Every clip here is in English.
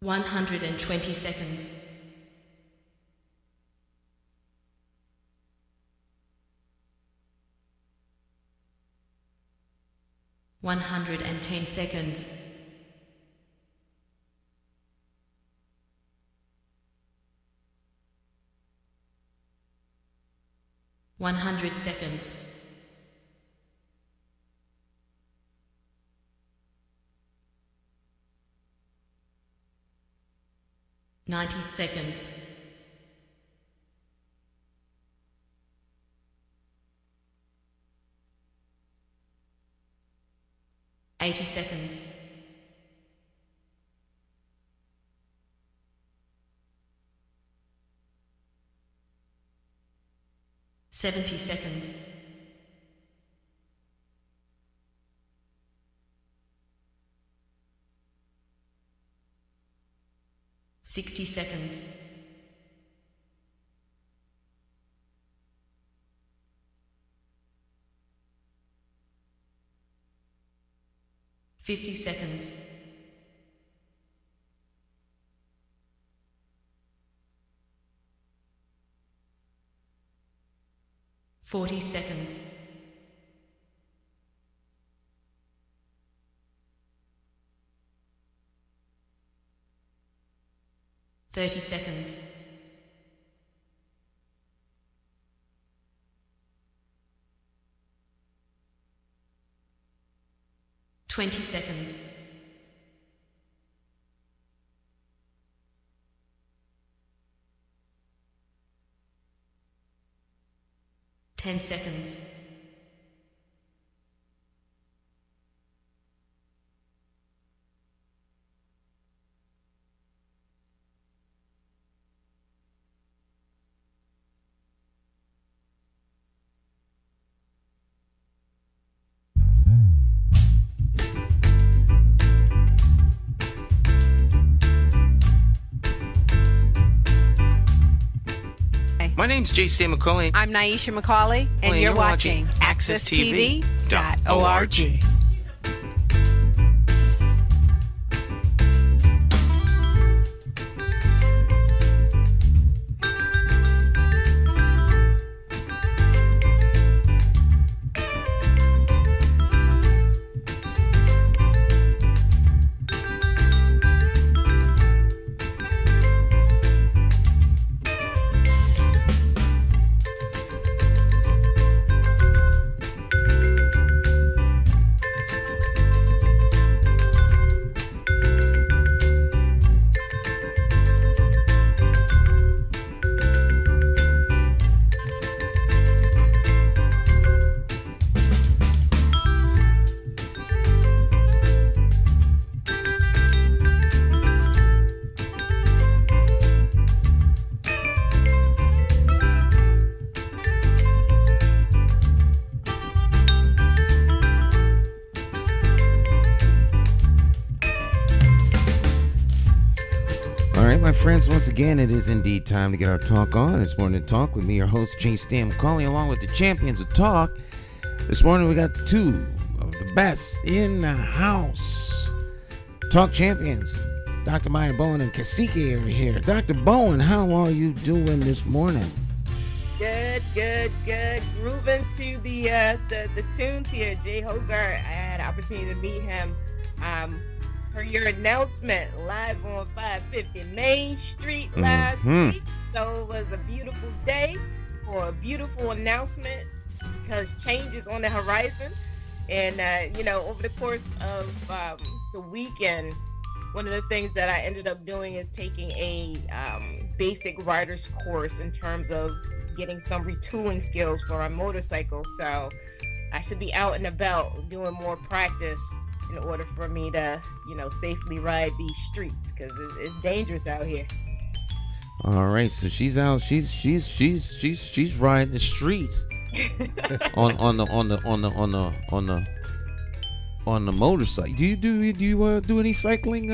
120 seconds. 110 seconds. 100 seconds. 90 seconds. 80 seconds. 70 seconds. 60 seconds. 50 seconds. 40 seconds. 30 seconds. 20 seconds. 10 seconds. 'Hi. My name's J. Stan McCauley. I'm Naisha McCauley, and you're watching AccessTV.org. Friends, once again, it is indeed time to get our talk on. It's Morning Talk with me, your host, J. Stan McCauley, along with the champions of talk. This morning, we got two of the best in the house. Talk champions, Dr. Maya Bowen and Kasiki over here. Dr. Bowen, how are you doing this morning? Good. Grooving to the tunes here. Jay Hogarth, I had an opportunity to meet him. For your announcement live on 550 Main Street last week. So it was a beautiful day for a beautiful announcement because change is on the horizon. And, over the course of the weekend, one of the things that I ended up doing is taking a basic rider's course in terms of getting some retooling skills for my motorcycle. So I should be out and about doing more practice in order for me to, safely ride these streets because it's dangerous out here. All right, so she's out. She's riding the streets on the motorcycle. Do you do any cycling,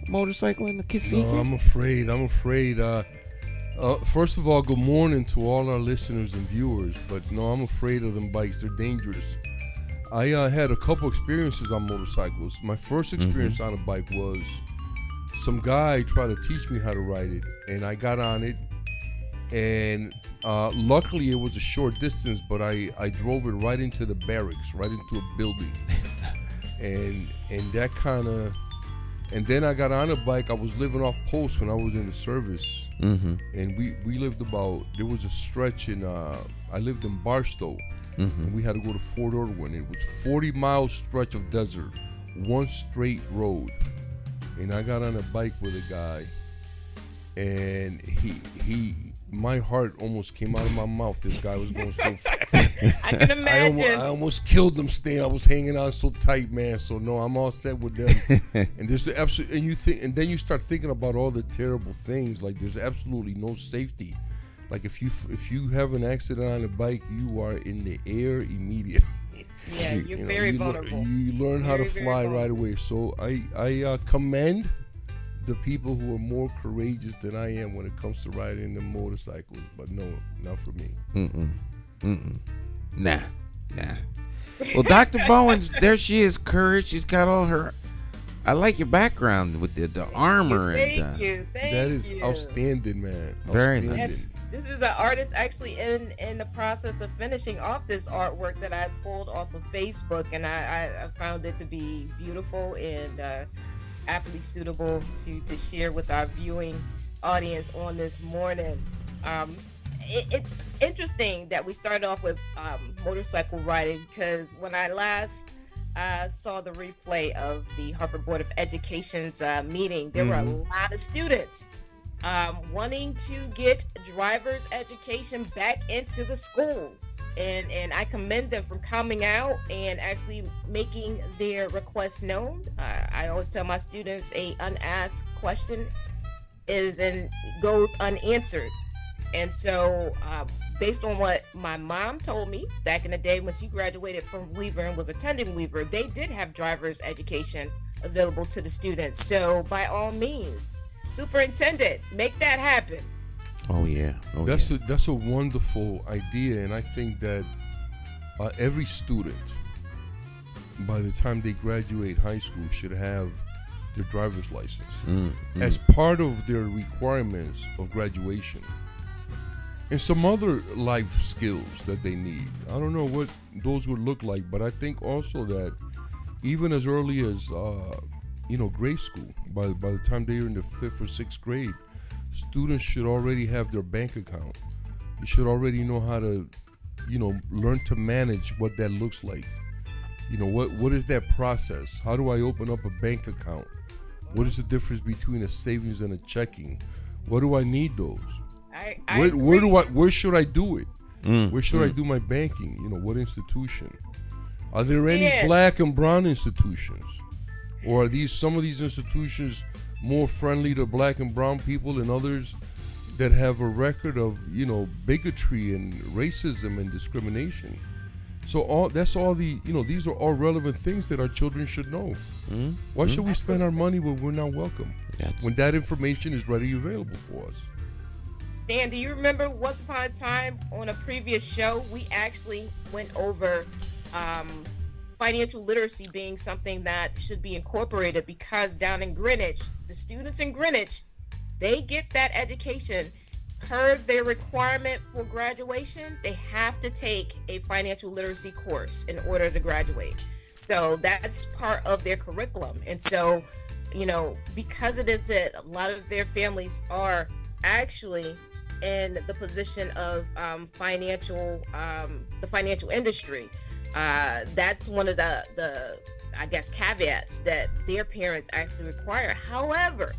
motorcycling, Kasiki? No, I'm afraid. First of all, good morning to all our listeners and viewers. But no, I'm afraid of them bikes. They're dangerous. I had a couple experiences on motorcycles. My first experience on a bike was some guy tried to teach me how to ride it, and I got on it, and luckily it was a short distance, but I drove it right into the barracks, right into a building, and that kind of, and then I got on a bike. I was living off post when I was in the service, and we lived there was a stretch in, I lived in Barstow, and we had to go to Fort Irwin. It was 40-mile stretch of desert, one straight road, and I got on a bike with a guy, and my heart almost came out of my mouth. This guy was going so fast. I can imagine. I almost killed him, Stan. I was hanging on so tight, man. So no, I'm all set with them. And there's the absolute, and then you start thinking about all the terrible things. Like there's absolutely no safety. Like if you have an accident on a bike, you are in the air immediately. Yeah, you're very vulnerable. You learn how to fly right away. So I commend the people who are more courageous than I am when it comes to riding the motorcycles, but no, not for me. Nah. Well, Dr. Bowen, there she is, courage. She's got all her. I like your background with the armor. Thank you. That is outstanding, man. Very outstanding. nice. This is the artist actually in the process of finishing off this artwork that I pulled off of Facebook, and I found it to be beautiful and aptly suitable to share with our viewing audience on this morning. It's interesting that we started off with motorcycle riding, because when I last saw the replay of the Harvard Board of Education's meeting, there were a lot of students wanting to get driver's education back into the schools, and I commend them for coming out and actually making their requests known. I always tell my students a unasked question goes unanswered, and so based on what my mom told me back in the day when she graduated from Weaver and was attending Weaver, they did have driver's education available to the students. So by all means, Superintendent, make that happen. Oh yeah. That's a wonderful idea, and I think that every student, by the time they graduate high school, should have their driver's license as part of their requirements of graduation, and some other life skills that they need. I don't know what those would look like, but I think also that even as early as grade school, by the time they're in the 5th or 6th grade, students should already have their bank account. You should already know how to, learn to manage what that looks like. What is that process? How do I open up a bank account? What is the difference between a savings and a checking? What do I need those? Where should I do it? Where should I do my banking? What institution? Are there any black and brown institutions? Or are some of these institutions more friendly to black and brown people than others that have a record of, bigotry and racism and discrimination? So these are all relevant things that our children should know. Why should we spend our money when we're not welcome? When that information is readily available for us? Stan, do you remember once upon a time on a previous show, we actually went over financial literacy being something that should be incorporated, because down in Greenwich, the students in Greenwich, they get that education per their requirement for graduation. They have to take a financial literacy course in order to graduate. So that's part of their curriculum. And so, because it is that a lot of their families are actually in the position of the financial industry, that's one of the I guess caveats that their parents actually require. However,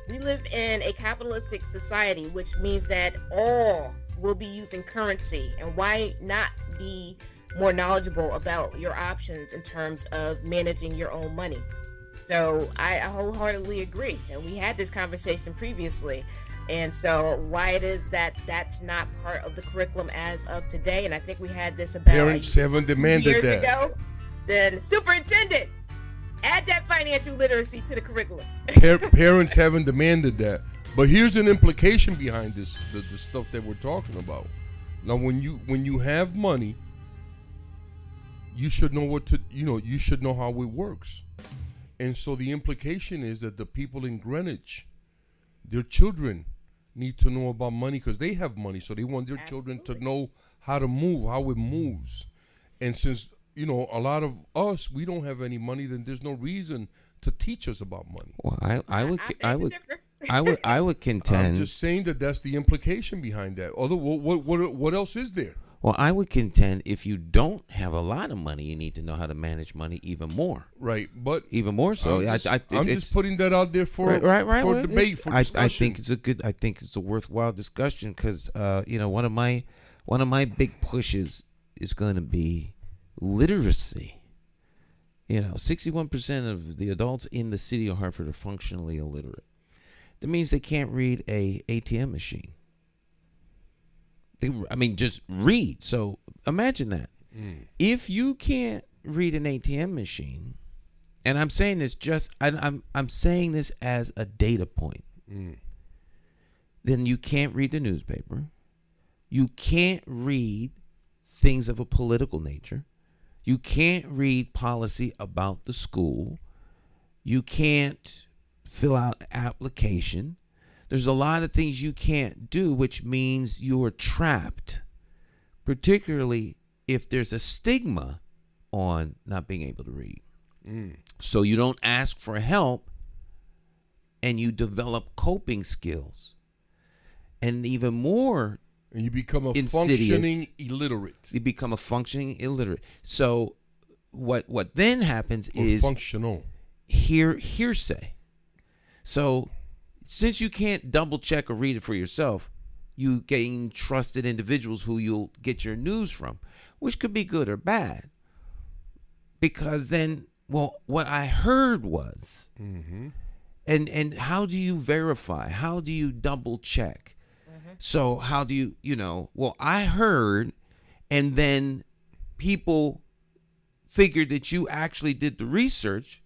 we live in a capitalistic society, which means that all will be using currency, and why not be more knowledgeable about your options in terms of managing your own money? So I wholeheartedly agree, and we had this conversation previously. And so why it is that that's not part of the curriculum as of today, and I think we had this about parents haven't demanded years that. Ago, then superintendent, add that financial literacy to the curriculum. Parents haven't demanded that. But here's an implication behind this, the stuff that we're talking about. Now, when you have money, you should know you should know how it works. And so the implication is that the people in Greenwich, their children need to know about money because they have money. So they want their children to know how to move, how it moves. And since, a lot of us, we don't have any money, then there's no reason to teach us about money. Well, I would contend. I'm just saying that's the implication behind that. Although, what else is there? Well, I would contend if you don't have a lot of money, you need to know how to manage money even more. Right, but even more so. I'm just putting that out there for debate, for discussion. I think it's a worthwhile discussion because one of my big pushes is going to be literacy. 61% of the adults in the city of Hartford are functionally illiterate. That means they can't read a ATM machine. Just read. So imagine that. If you can't read an ATM machine, and I'm saying this I'm saying this as a data point, then you can't read the newspaper. You can't read things of a political nature. You can't read policy about the school. You can't fill out application. There's a lot of things you can't do, which means you are trapped, particularly if there's a stigma on not being able to read. So you don't ask for help, and you develop coping skills. And even more, and you become a functioning illiterate. You become a functioning illiterate. So what then happens is functional hearsay. So since you can't double check or read it for yourself, you gain trusted individuals who you'll get your news from, which could be good or bad. Because then, what I heard was, and how do you verify? How do you double check? So how do you, I heard, and then people figured that you actually did the research.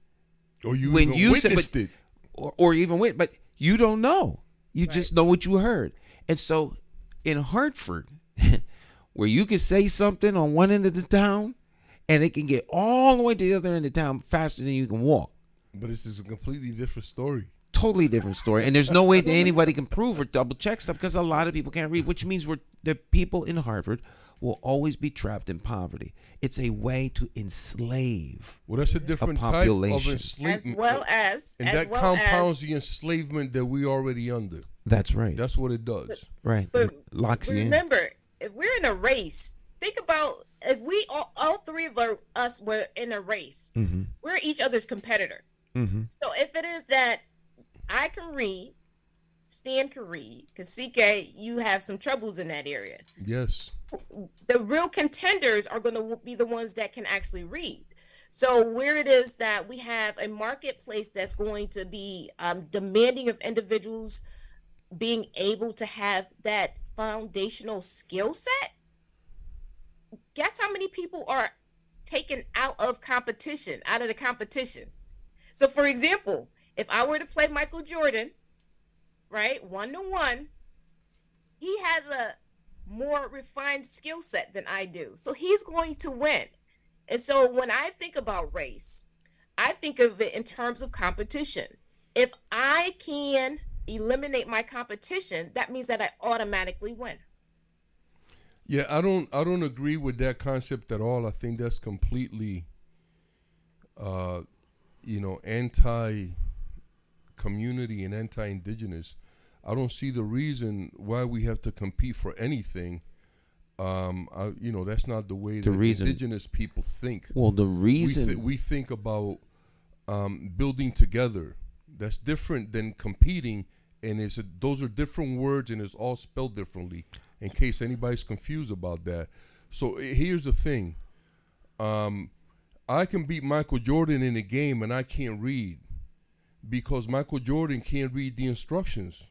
Or you witnessed it. Or even wit, but you don't know. You just know what you heard. And so in Hartford, where you can say something on one end of the town and it can get all the way to the other end of town faster than you can walk. But this is a completely different story. Totally different story. And there's no way that anybody can prove or double check stuff because a lot of people can't read, which means the people in Hartford will always be trapped in poverty. It's a way to enslave. Well, that's a different type of enslavement. That compounds the enslavement that we already under. That's right. That's what it does. Right. Locks you in. Remember, if we're in a race, think about if we all three of us were in a race, we're each other's competitor. So if it is that I can read, Stan can read, because CK, you have some troubles in that area. Yes. The real contenders are going to be the ones that can actually read. So where it is that we have a marketplace that's going to be demanding of individuals being able to have that foundational skill set, guess how many people are taken out of the competition? So for example, if I were to play Michael Jordan, right, 1-to-1, he has a more refined skill set than I do. So he's going to win. And so when I think about race, I think of it in terms of competition. If I can eliminate my competition, that means that I automatically win. Yeah, I don't agree with that concept at all. I think that's completely anti-community and anti-indigenous. I don't see the reason why we have to compete for anything. That's not the way that indigenous people think. Well, the reason we think about building together. That's different than competing, and those are different words, and it's all spelled differently. In case anybody's confused about that. So here's the thing: I can beat Michael Jordan in a game, and I can't read because Michael Jordan can't read the instructions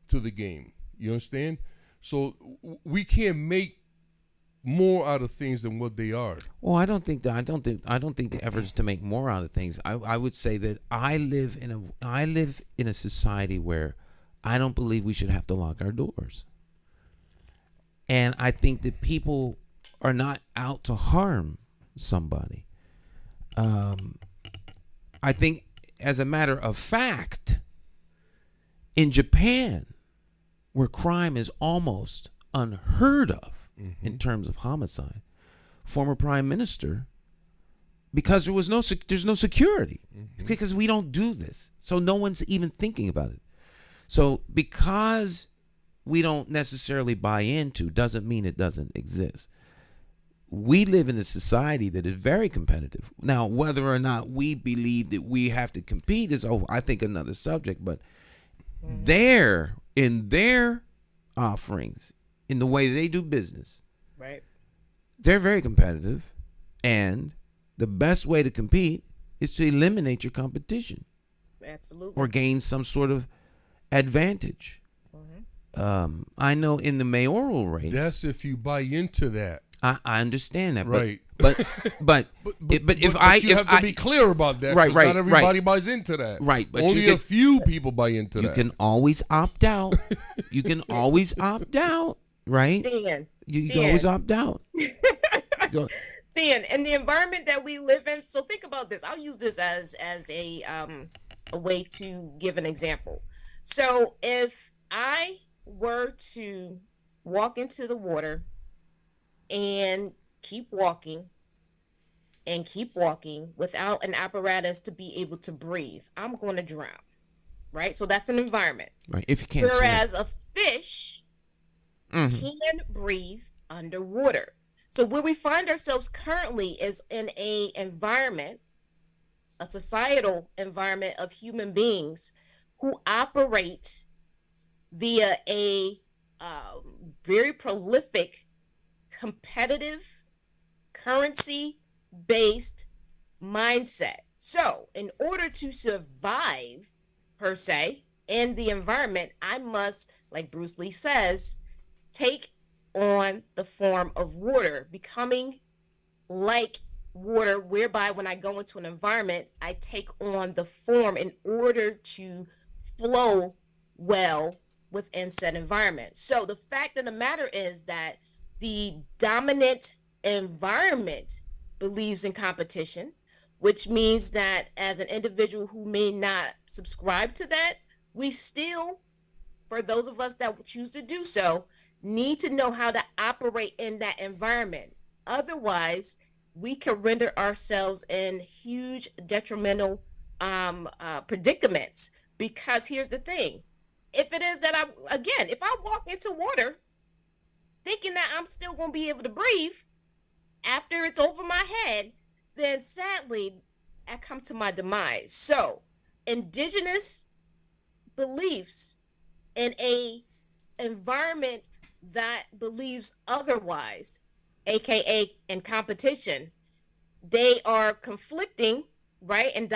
to the game. You understand? So we can't make more out of things than what they are. Well, I don't think the effort is to make more out of things. I would say that I live in a society where I don't believe we should have to lock our doors. And I think that people are not out to harm somebody. I think, as a matter of fact, in Japan, where crime is almost unheard of in terms of homicide, former prime minister, because there's no security, because we don't do this, so no one's even thinking about it. So because we don't necessarily buy into doesn't mean it doesn't exist. We live in a society that is very competitive. Now, whether or not we believe that we have to compete is, I think, another subject. But in their offerings, in the way they do business, Right. they're very competitive. And the best way to compete is to eliminate your competition Absolutely. or gain some sort of advantage. I know in the mayoral race. That's if you buy into that. I understand that, Right. But You have to be clear about that. Right, 'cause right, Not everybody right. buys into that. Right, but only you a few people buy into you that. can always opt out. You can always opt out, right? You can always opt out. Go- Stan, in the environment that we live in, so think about this. I'll use this as a way to give an example. So if I were to walk into the water and keep walking without an apparatus to be able to breathe, I'm going to drown, right? So that's an environment. Right, if you can't swim. Whereas a fish can breathe underwater. So where we find ourselves currently is in a societal environment of human beings who operate via a very prolific, competitive, currency-based mindset. So in order to survive, per se, in the environment, I must, like Bruce Lee says, take on the form of water, becoming like water, whereby when I go into an environment, I take on the form in order to flow well within said environment. So the fact of the matter is that the dominant environment believes in competition, which means that as an individual who may not subscribe to that, we still, for those of us that choose to do so, need to know how to operate in that environment. Otherwise, we can render ourselves in huge detrimental predicaments. Because here's the thing. If it is that if I walk into water thinking that I'm still going to be able to breathe after it's over my head, then sadly, I come to my demise. So, indigenous beliefs in a environment that believes otherwise, aka in competition, they are conflicting, right, and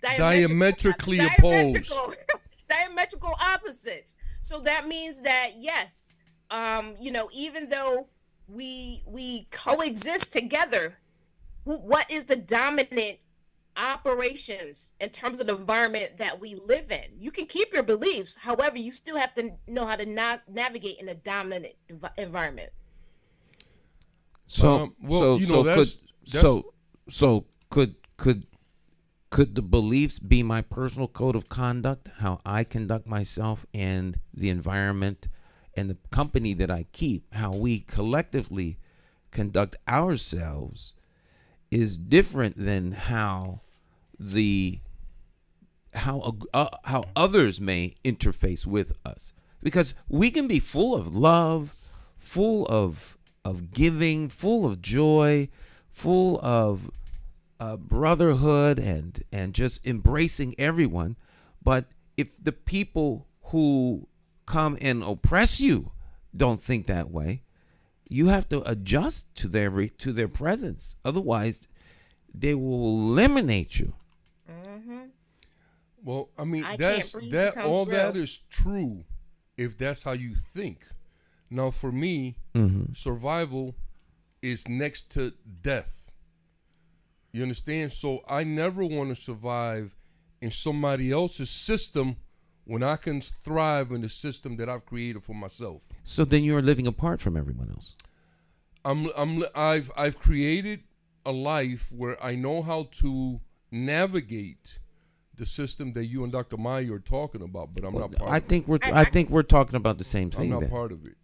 diametrically opposed. Diametrical opposites. So that means that yes, even though we coexist together, what is the dominant operations in terms of the environment that we live in? You can keep your beliefs, however, you still have to know how to navigate in a dominant environment. Could the beliefs be my personal code of conduct, how I conduct myself and the environment and the company that I keep, how we collectively conduct ourselves is different than how others may interface with us, because we can be full of love, full of giving, full of joy, full of brotherhood and just embracing everyone. But if the people who come and oppress you don't think that way, you have to adjust to their presence. Otherwise, they will eliminate you. Well, I mean, that is true if that's how you think. Now, for me, survival is next to death. You understand? So I never want to survive in somebody else's system when I can thrive in the system that I've created for myself. So then you're living apart from everyone else. I've created a life where I know how to navigate the system that you and Dr. Maya are talking about, but I'm not part of it. I think we're talking about the same I'm thing. not part of it.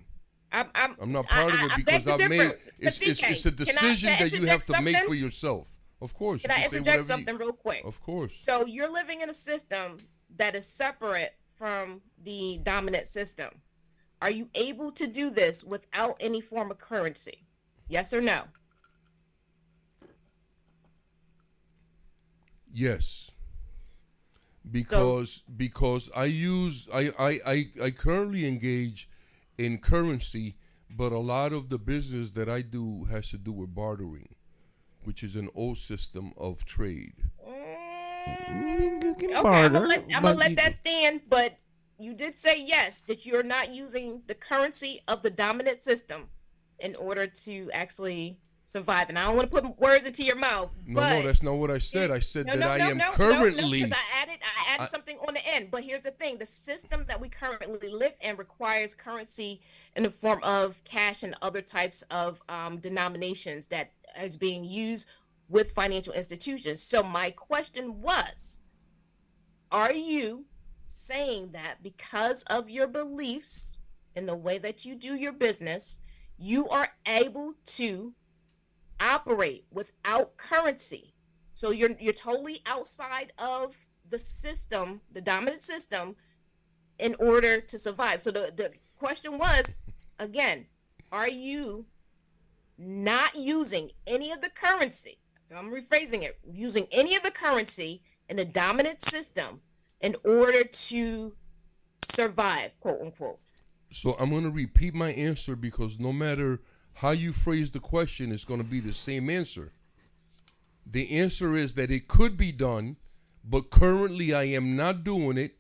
I'm not part of it because I've made it's a decision that you have to make for yourself. Of course. Can I interject something real quick? Of course. So you're living in a system that is separate from the dominant system. Are you able to do this without any form of currency? Yes or no? Yes. Because I currently engage in currency, but a lot of the business that I do has to do with bartering, which is an old system of trade. You can Okay, barter, I'm gonna let that stand, but you did say yes, that you're not using the currency of the dominant system in order to actually survive. And I don't want to put words into your mouth. No, but that's not what I said. I said that I am currently. because I added something on the end. But here's the thing: the system that we currently live in requires currency in the form of cash and other types of denominations that is being used with financial institutions. So my question was, are you saying that because of your beliefs in the way that you do your business, you are able to operate without currency? So you're totally outside of the system, the dominant system, in order to survive. So the question was, again, are you not using any of the currency? So I'm rephrasing it, using any of the currency in the dominant system in order to survive, quote unquote. So I'm going to repeat my answer because no matter how you phrase the question, it's going to be the same answer. The answer is that it could be done, but currently I am not doing it.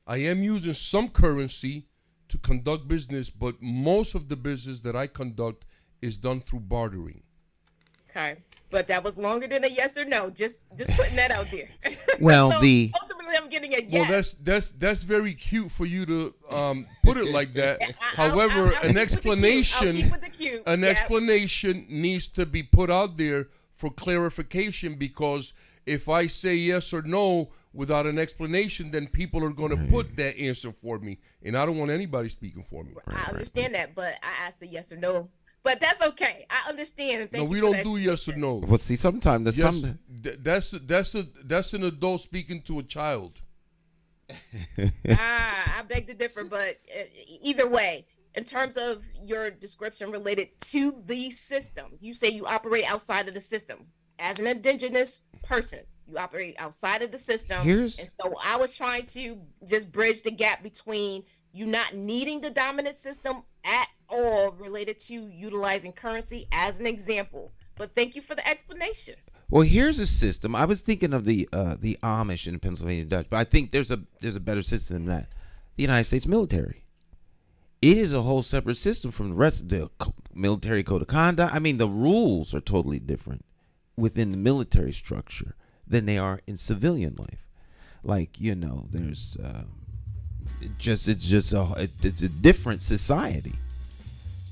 I am using some currency to conduct business, but most of the business that I conduct is done through bartering. Okay, but that was longer than a yes or no. Just putting that out there. Well, so ultimately, I'm getting a yes. Well, that's very cute for you to put it like that. However, an explanation needs to be put out there for clarification, because if I say yes or no without an explanation, then people are going to put that answer for me, and I don't want anybody speaking for me. I understand that, but I asked a yes or no. But that's okay. I understand. No, we don't do yes or no. Well, see, sometimes that's an adult speaking to a child. I beg to differ, but either way, in terms of your description related to the system, you say you operate outside of the system. As an indigenous person, you operate outside of the system. And so I was trying to just bridge the gap between you not needing the dominant system at all related to utilizing currency as an example. But thank you for the explanation. Well, here's a system. I was thinking of the Amish and Pennsylvania Dutch, but I think there's a better system than that. The United States military. It is a whole separate system from the rest of the military code of conduct. I mean, the rules are totally different within the military structure than they are in civilian life. Like, there's it's a different society.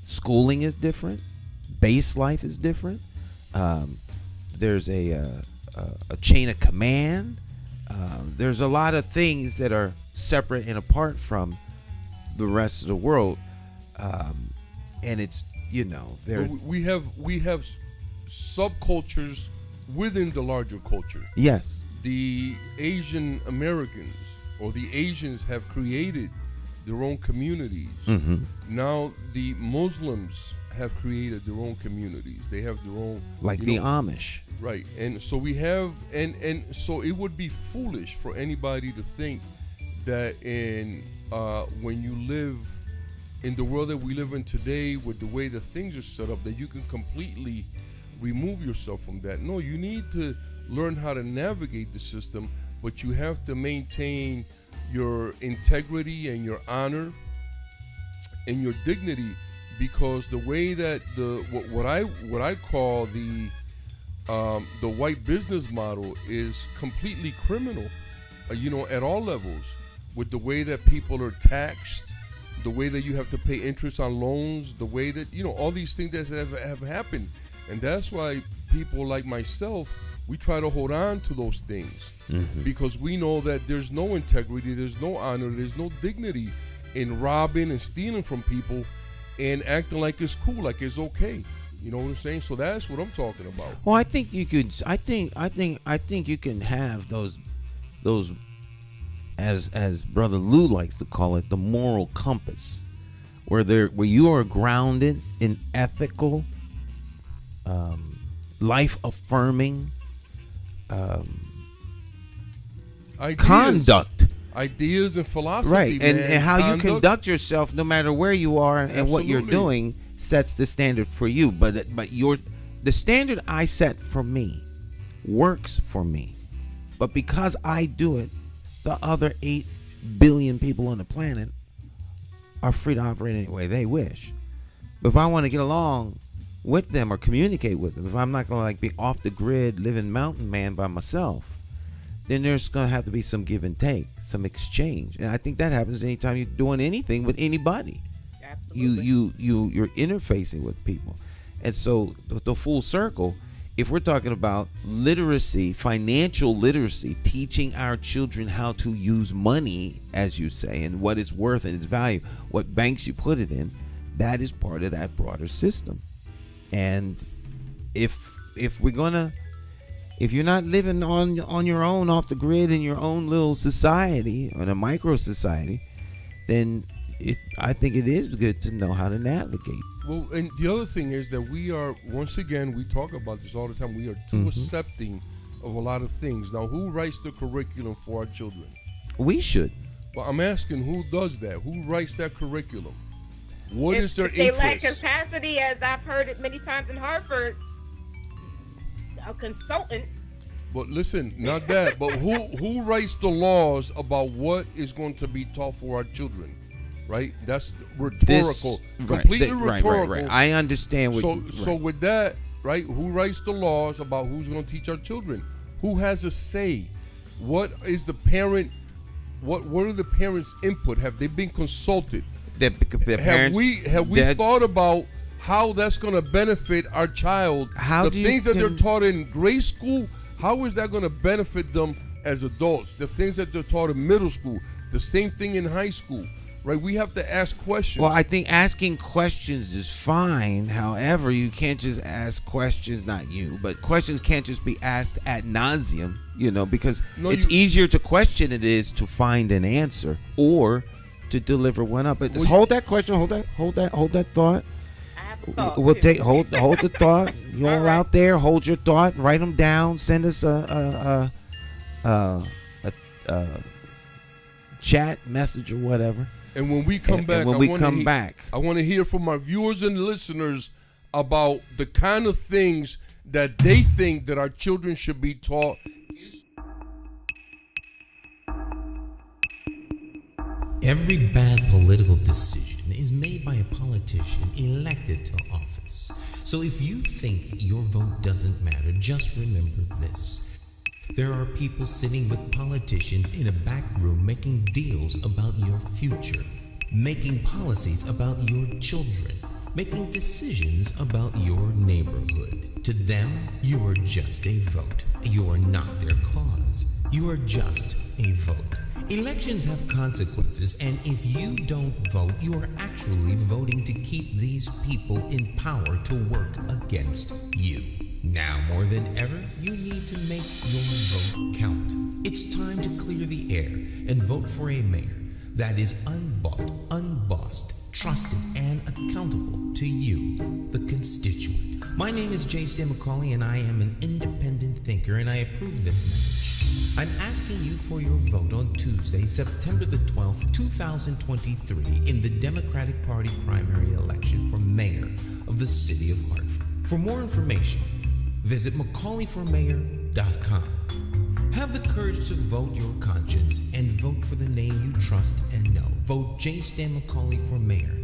Schooling is different. Base life is different. There's a chain of command. There's a lot of things that are separate and apart from the rest of the world, and it's we have subcultures within the larger culture. Yes, the Asian Americans or the Asians have created their own communities. Mm-hmm. Now the Muslims have created their own communities. They have their own, like the Amish, right? And so we have, and so it would be foolish for anybody to think that when you live in the world that we live in today, with the way that things are set up, that you can completely remove yourself from that. No, you need to learn how to navigate the system, but you have to maintain your integrity and your honor and your dignity, because the way that what I call the white business model is completely criminal, at all levels, with the way that people are taxed, the way that you have to pay interest on loans, the way that all these things that have happened. And that's why people like myself, we try to hold on to those things because we know that there's no integrity, there's no honor, there's no dignity in robbing and stealing from people and acting like it's cool, like it's okay. You know what I'm saying? So that's what I'm talking about. Well, I think you could. I think you can have those, as Brother Lou likes to call it, the moral compass, where you are grounded in ethical, life affirming, conduct. Ideas and philosophy, right? Man. And how you conduct yourself, no matter where you are and what you're doing, sets the standard for you. But the standard I set for me works for me. But because I do it, the other 8 billion people on the planet are free to operate any way they wish. But if I want to get along with them or communicate with them, if I'm not going to be off the grid, living mountain man by myself, then there's going to have to be some give and take, some exchange. And I think that happens anytime you're doing anything with anybody. Absolutely. You're interfacing with people. And so the full circle, if we're talking about literacy, financial literacy, teaching our children how to use money, as you say, and what it's worth and its value, what banks you put it in, that is part of that broader system. And if you're not living on your own, off the grid, in your own little society, or a micro society, then I think it is good to know how to navigate. Well, and the other thing is that we are, once again, we talk about this all the time, we are too accepting of a lot of things. Now, who writes the curriculum for our children? We should. But I'm asking, who does that? Who writes that curriculum? What is their interest? If they lack capacity, as I've heard it many times in Harvard, a consultant. But listen, not that. But who writes the laws about what is going to be taught for our children? Right? That's rhetorical. Completely rhetorical. Right. I understand what So with that, right, who writes the laws about who's going to teach our children? Who has a say? What is the parent? What are the parents' input? Have they been consulted? Have we thought about how that's going to benefit our child? The things that they're taught in grade school, how is that going to benefit them as adults? The things that they're taught in middle school, the same thing in high school, right? We have to ask questions. Well, I think asking questions is fine. However, you can't just ask questions, not you, but questions can't just be asked ad nauseum, because it's easier to question than it is to find an answer or to deliver one up. But just hold that question, hold that thought. We'll take hold the thought. You all right out there, hold your thought, write them down, send us a chat message or whatever. And when we come back, I want to hear from our viewers and listeners about the kind of things that they think that our children should be taught. Every bad political decision is made by a politician elected to office. So if you think your vote doesn't matter, just remember this. There are people sitting with politicians in a back room making deals about your future, making policies about your children, making decisions about your neighborhood. To them, you are just a vote. You are not their cause. You are just a vote. Elections have consequences, and if you don't vote, you are actually voting to keep these people in power to work against you. Now more than ever, you need to make your vote count. It's time to clear the air and vote for a mayor that is unbought, unbossed, trusted, and accountable to you, the constituent. My name is J. Stan McCauley, and I am an independent thinker, and I approve this message. I'm asking you for your vote on Tuesday, September the 12th, 2023, in the Democratic Party primary election for mayor of the city of Hartford. For more information, visit McCauleyformayor.com. Have the courage to vote your conscience and vote for the name you trust and know. Vote J. Stan McCauley for mayor.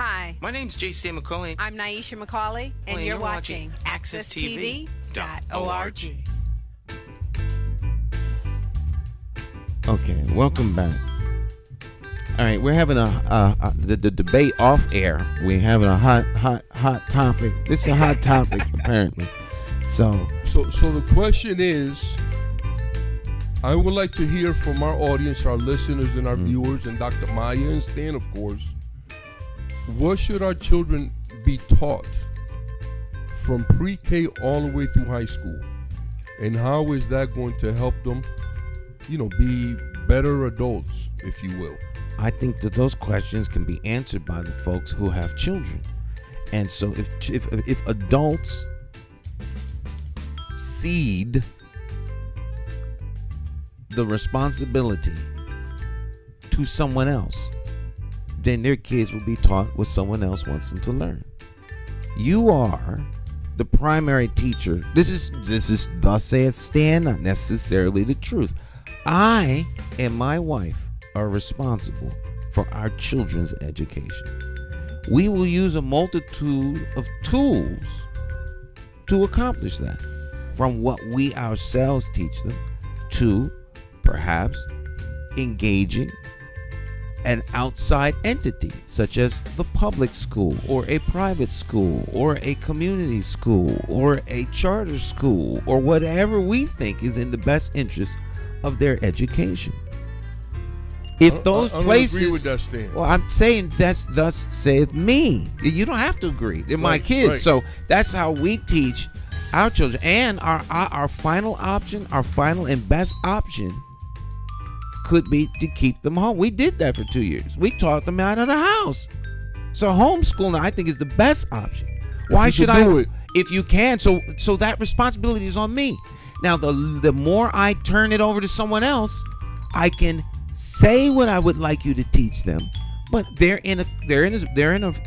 Hi, My name's J.C. McCauley. I'm Naisha McCauley, and you're watching AccessTV.org. Okay, welcome back. All right, we're having the debate off air. We're having a hot topic. This is a hot topic apparently. So the question is, I would like to hear from our audience, our listeners, and our viewers, and Dr. Maya and Stan, of course. What should our children be taught from pre-K all the way through high school, and how is that going to help them, be better adults, if you will? I think that those questions can be answered by the folks who have children. And so if adults cede the responsibility to someone else, then their kids will be taught what someone else wants them to learn. You are the primary teacher. This is thus saith Stan, not necessarily the truth. I and my wife are responsible for our children's education. We will use a multitude of tools to accomplish that, from what we ourselves teach them to perhaps engaging an outside entity such as the public school or a private school or a community school or a charter school or whatever we think is in the best interest of their education. If those I don't places, agree with that, Stan. well, I'm saying that's thus saith me. You don't have to agree. They're my kids, right. So that's how we teach our children. And our final option, our final and best option, could be to keep them home. We did that for 2 years. We taught them out of the house. So homeschooling, I think, is the best option. Why should I do it? If you can? So that responsibility is on me. Now, the more I turn it over to someone else, I can say what I would like you to teach them, but they're in an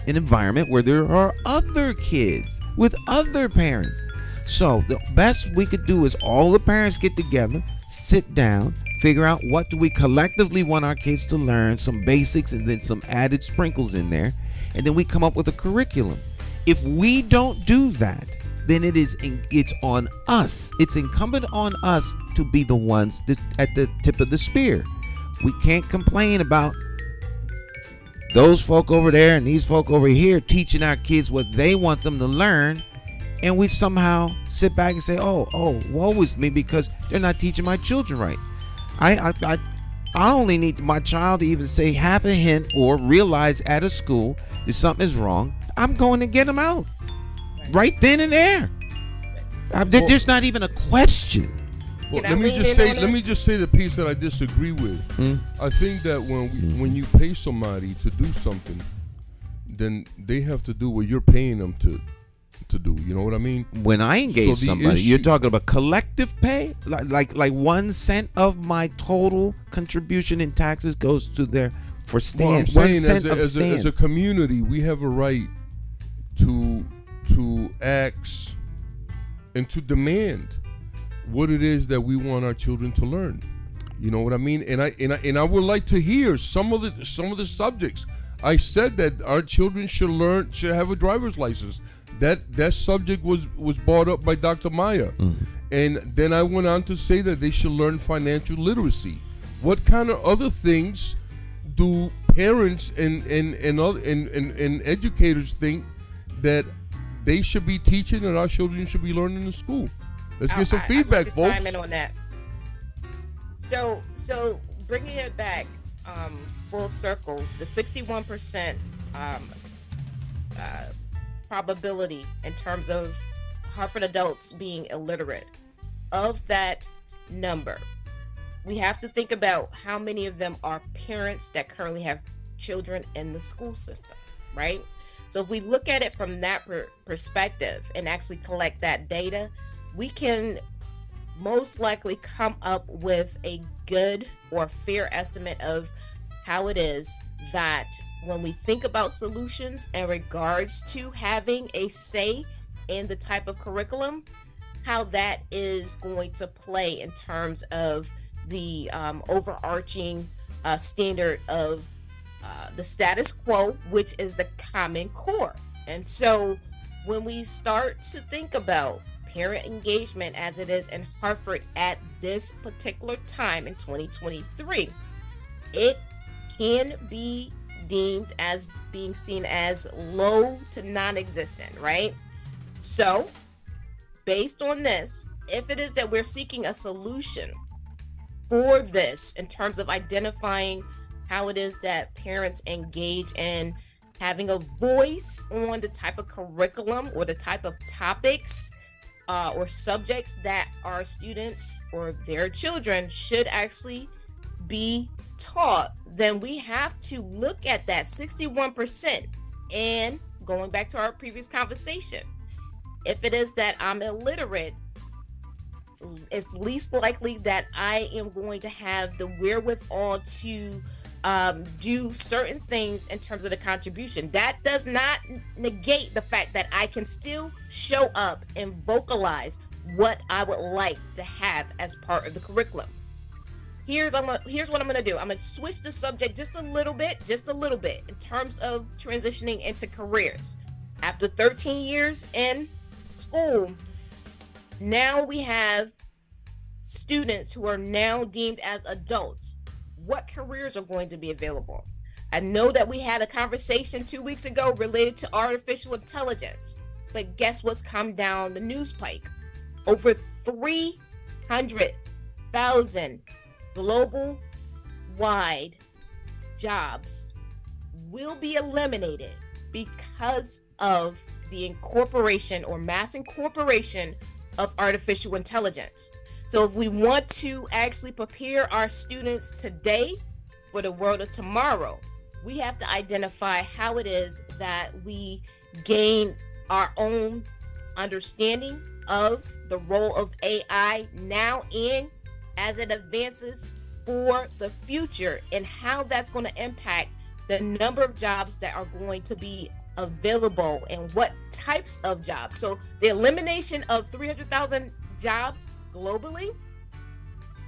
environment where there are other kids with other parents. So the best we could do is all the parents get together, sit down, figure out what do we collectively want our kids to learn, some basics and then some added sprinkles in there, and then we come up with a curriculum. If we don't do that, then it's on us. It's incumbent on us to be the ones at the tip of the spear. We can't complain about those folk over there and these folk over here teaching our kids what they want them to learn, and we somehow sit back and say, oh, woe is me because they're not teaching my children right. I only need my child to even say half a hint or realize at a school that something is wrong. I'm going to get them out right then and there. There's not even a question. Well, let me just say the piece that I disagree with. I think that when you pay somebody to do something, then they have to do what you're paying them to do. You know what I mean? When I engage somebody, you're talking about collective pay, like 1 cent of my total contribution in taxes goes to their for stands. Well, I'm saying as a community, we have a right to ask and to demand what it is that we want our children to learn. You know what I mean? And I would like to hear some of the subjects. I said that our children should have a driver's license. That subject was brought up by Dr. Maya. And then I went on to say that they should learn financial literacy. What kind of other things do parents and educators think that they should be teaching and our children should be learning in school? Let's get some feedback, folks. Chime in on that. So bringing it back full circle, the 61% probability in terms of Hartford adults being illiterate. Of that number, we have to think about how many of them are parents that currently have children in the school system, right? So if we look at it from that perspective and actually collect that data, we can most likely come up with a good or fair estimate of how it is that when we think about solutions in regards to having a say in the type of curriculum, how that is going to play in terms of the overarching standard of the status quo, which is the Common Core. And so when we start to think about parent engagement as it is in Hartford at this particular time in 2023, it can be deemed as being seen as low to non-existent, right? So based on this, if it is that we're seeking a solution for this in terms of identifying how it is that parents engage in having a voice on the type of curriculum or the type of topics or subjects that our students or their children should actually be taught, then we have to look at that 61%. And going back to our previous conversation, if it is that I'm illiterate, it's least likely that I am going to have the wherewithal to do certain things in terms of the contribution. That does not negate the fact that I can still show up and vocalize what I would like to have as part of the curriculum. Here's what I'm going to do. I'm going to switch the subject just a little bit in terms of transitioning into careers. After 13 years in school, now we have students who are now deemed as adults. What careers are going to be available? I know that we had a conversation 2 weeks ago related to artificial intelligence, but guess what's come down the news pike? Over 300,000 global wide jobs will be eliminated because of the incorporation or mass incorporation of artificial intelligence. So if we want to actually prepare our students today for the world of tomorrow, we have to identify how it is that we gain our own understanding of the role of AI now and as it advances for the future, and how that's going to impact the number of jobs that are going to be available and what types of jobs. So the elimination of 300,000 jobs globally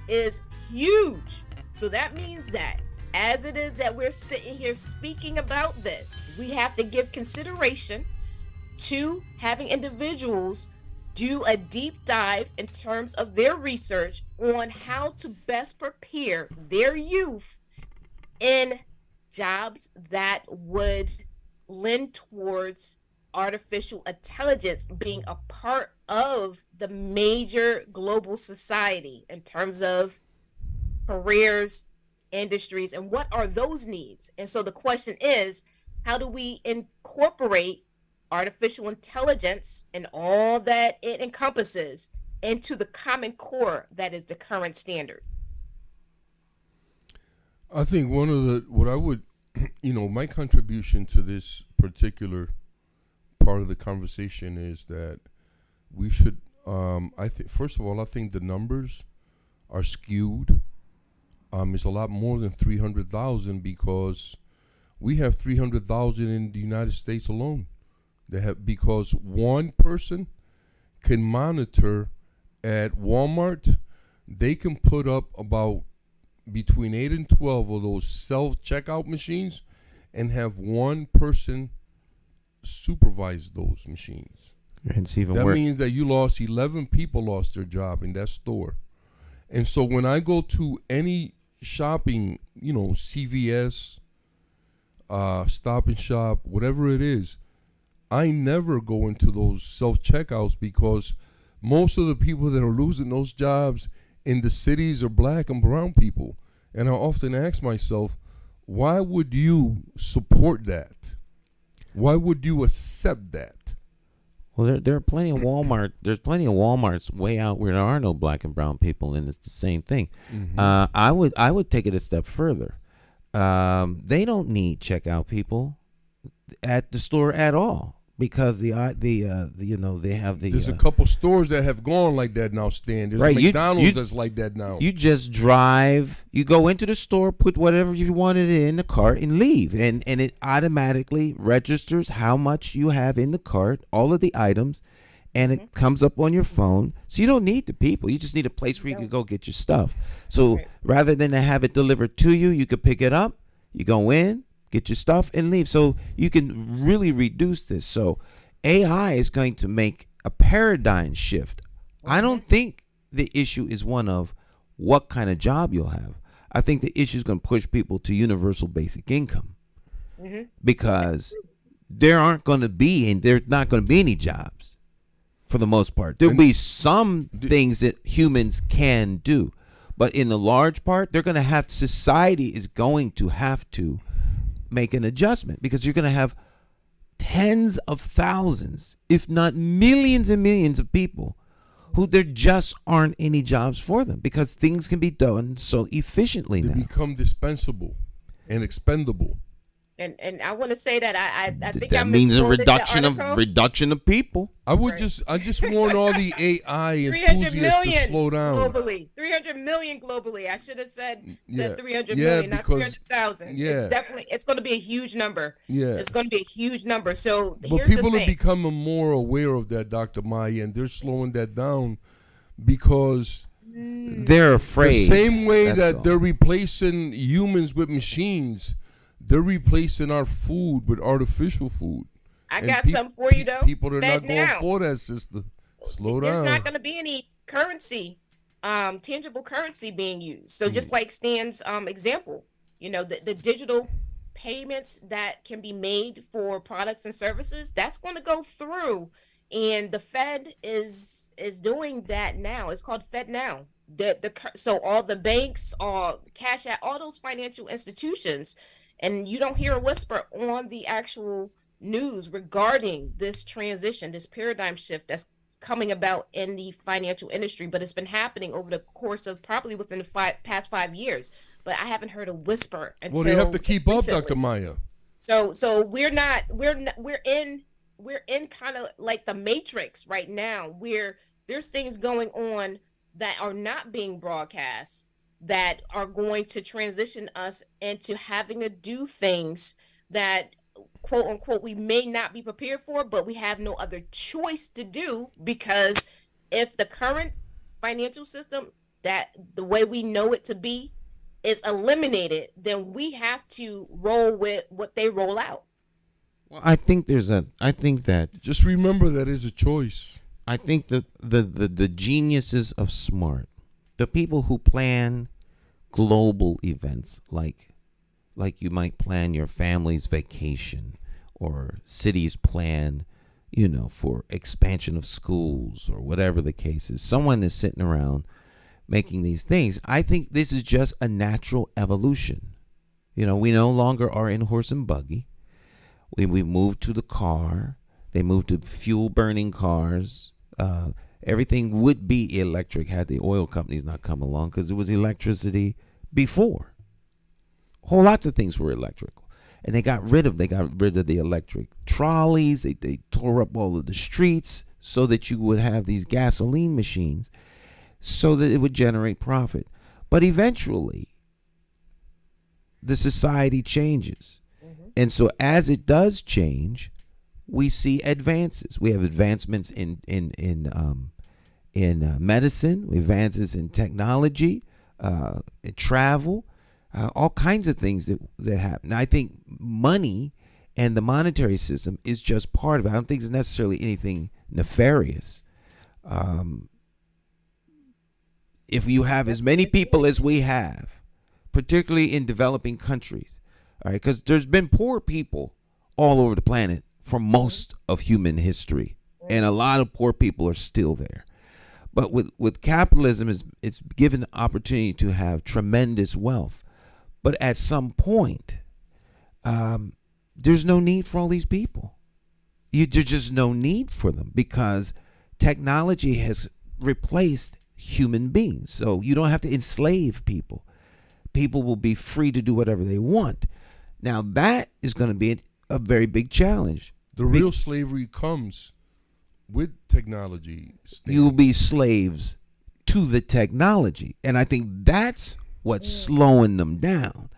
is huge. So that means that as it is that we're sitting here speaking about this, we have to give consideration to having individuals do a deep dive in terms of their research on how to best prepare their youth in jobs that would lend towards artificial intelligence being a part of the major global society in terms of careers, industries, and what are those needs? And so the question is, how do we incorporate artificial intelligence and all that it encompasses into the Common Core that is the current standard? I think what I would, my contribution to this particular part of the conversation is that we should, first of all, I think the numbers are skewed. It's a lot more than 300,000 because we have 300,000 in the United States alone. Because one person can monitor at Walmart, they can put up about between 8 and 12 of those self-checkout machines and have one person supervise those machines. It's even that worse. means that 11 people lost their job in that store. And so when I go to any shopping, CVS, Stop and Shop, whatever it is, I never go into those self-checkouts because most of the people that are losing those jobs in the cities are black and brown people. And I often ask myself, why would you support that? Why would you accept that? Well, there are plenty of Walmart. There's plenty of Walmarts way out where there are no black and brown people, and it's the same thing. Mm-hmm. I would take it a step further. They don't need checkout people at the store at all because they have the. There's a couple stores that have gone like that now, Stan. There's right, McDonald's that's like that now. You just drive. You go into the store, put whatever you wanted in the cart, and leave, and it automatically registers how much you have in the cart, all of the items, and it comes up on your phone. So you don't need the people. You just need a place where you can go get your stuff. So rather than to have it delivered to you, you could pick it up. You go in, get your stuff and leave. So you can really reduce this. So AI is going to make a paradigm shift. I don't think the issue is one of what kind of job you'll have. I think the issue is going to push people to universal basic income because there's not going to be any jobs for the most part. There'll be some things that humans can do, but in the large part, society is going to have to make an adjustment because you're going to have tens of thousands, if not millions and millions of people who there just aren't any jobs for them because things can be done so efficiently now. They become dispensable and expendable. And I want to say that I think that means a reduction of people. I just want all the AI enthusiasts to slow down. Globally, 300 million globally. I should have said 300 million, not 300,000. Yeah, It's going to be a huge number. Yeah, it's going to be a huge number. So but here's people the are thing. becoming more aware of that, Dr. Maya, and they're slowing that down because they're afraid. The same way that all. They're replacing humans with machines. They're replacing our food with artificial food. I got something for you, though. People are not going for that, sister. Slow down. There's not going to be any currency, tangible currency being used. So just like Stan's example, the digital payments that can be made for products and services, that's going to go through. And the Fed is doing that now. It's called Fed Now. So all the banks, all Cash App, all those financial institutions. And you don't hear a whisper on the actual news regarding this transition, this paradigm shift that's coming about in the financial industry, but it's been happening over the course of probably within the past 5 years. But I haven't heard a whisper until. Well, they have to keep up, recently. Dr. Maya. So we're in kind of like the Matrix right now, where there's things going on that are not being broadcast, that are going to transition us into having to do things that, quote unquote, we may not be prepared for, but we have no other choice to do, because if the current financial system, that the way we know it to be, is eliminated, then we have to roll with what they roll out. Well, I think that just remember that is a choice. I think that the geniuses of smart, the people who plan global events like you might plan your family's vacation, or cities plan, for expansion of schools, or whatever the case is. Someone is sitting around making these things. I think this is just a natural evolution. We no longer are in horse and buggy. We moved to the car. They moved to fuel burning cars. Everything would be electric had the oil companies not come along, because it was electricity before. Whole lots of things were electrical, and they got rid of the electric trolleys. They tore up all of the streets so that you would have these gasoline machines, so that it would generate profit. But eventually, the society changes, and so as it does change, we see advances. We have advancements in medicine, advances in technology, in travel, all kinds of things that happen. Now, I think money and the monetary system is just part of it. I don't think it's necessarily anything nefarious. If you have as many people as we have, particularly in developing countries, all right, because there's been poor people all over the planet for most of human history, and a lot of poor people are still there. But with capitalism, it's given the opportunity to have tremendous wealth. But at some point, there's no need for all these people. There's just no need for them, because technology has replaced human beings. So you don't have to enslave people. People will be free to do whatever they want. Now, that is going to be a very big challenge. The real slavery comes with technology. You'll be slaves to the technology. And I think that's what's slowing them down.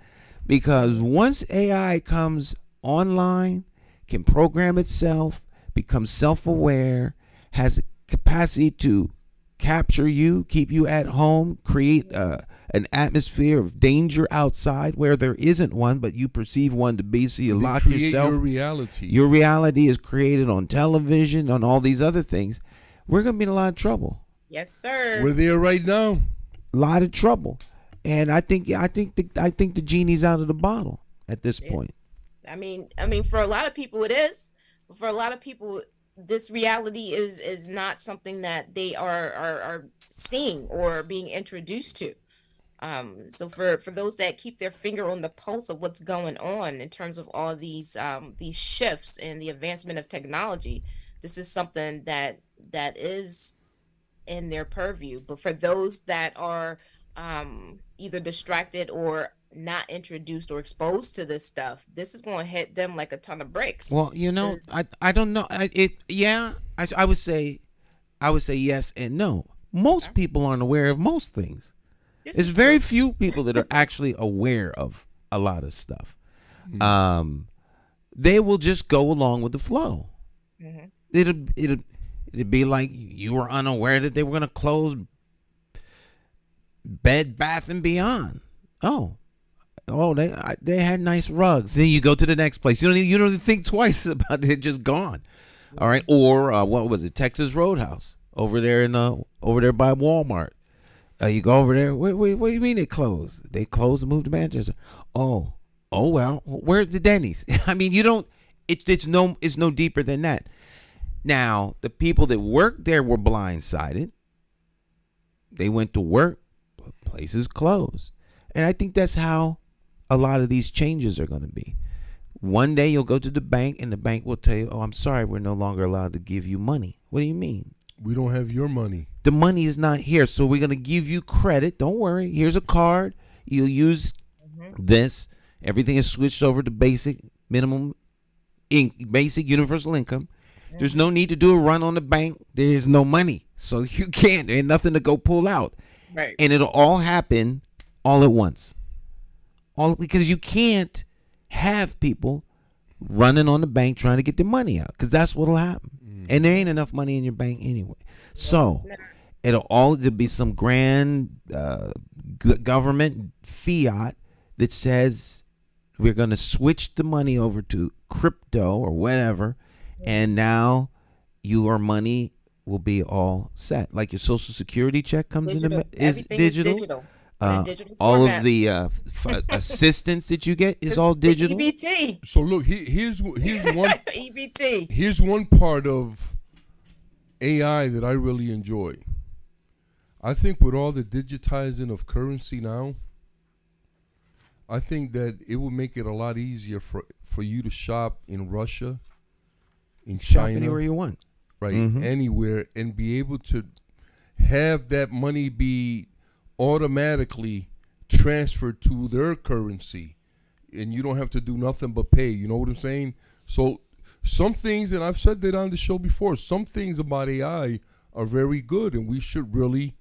Because once AI comes online, can program itself, becomes self-aware, has capacity to capture you, keep you at home, create an atmosphere of danger outside where there isn't one, but you perceive one to be, so you lock yourself. Your reality. Your reality is created on television, on all these other things. We're going to be in a lot of trouble. Yes, sir. We're there right now. A lot of trouble. And I think the genie's out of the bottle at this point. I mean, for a lot of people it is. For a lot of people, this reality is not something that they are seeing or being introduced to. So for those that keep their finger on the pulse of what's going on in terms of all these shifts and the advancement of technology, this is something that is in their purview. But for those that are either distracted or not introduced or exposed to this stuff, this is going to hit them like a ton of bricks. Well, I don't know. I would say yes and no. Most people aren't aware of most things. There's very few people that are actually aware of a lot of stuff. They will just go along with the flow. It'd be like you were unaware that they were going to close Bed Bath and Beyond. Oh, they had nice rugs. Then you go to the next place. You don't even think twice about it. Just gone. All right. Or what was it? Texas Roadhouse over there by Walmart. You go over there. What do you mean they closed? They closed and moved to Manchester. Oh well. Where's the Denny's? I mean, you don't. It's no deeper than that. Now, the people that worked there were blindsided. They went to work, places closed. And I think that's how a lot of these changes are going to be. One day you'll go to the bank and the bank will tell you, oh, I'm sorry, we're no longer allowed to give you money. What do you mean? We don't have your money. The money is not here, so we're going to give you credit. Don't worry. Here's a card. You'll use this. Everything is switched over to basic universal income. There's no need to do a run on the bank. There is no money. So you can't. There ain't nothing to go pull out. Right. And it'll all happen all at once. Because you can't have people running on the bank trying to get their money out. Because that's what'll happen. And there ain't enough money in your bank anyway. So there'll be some grand government fiat that says we're going to switch the money over to crypto or whatever. And now your money will be all set. Like your Social Security check comes in is digital. All of the assistance that you get is all digital. EBT. So look, here's one EBT. Here's one part of AI that I really enjoy. I think with all the digitizing of currency now, I think that it will make it a lot easier for you to shop in Russia, in China, shop anywhere you want, right? Anywhere, and be able to have that money be automatically transferred to their currency, and you don't have to do nothing but pay. You know what I'm saying? So some things, and I've said that on the show before, some things about AI are very good, and we should really,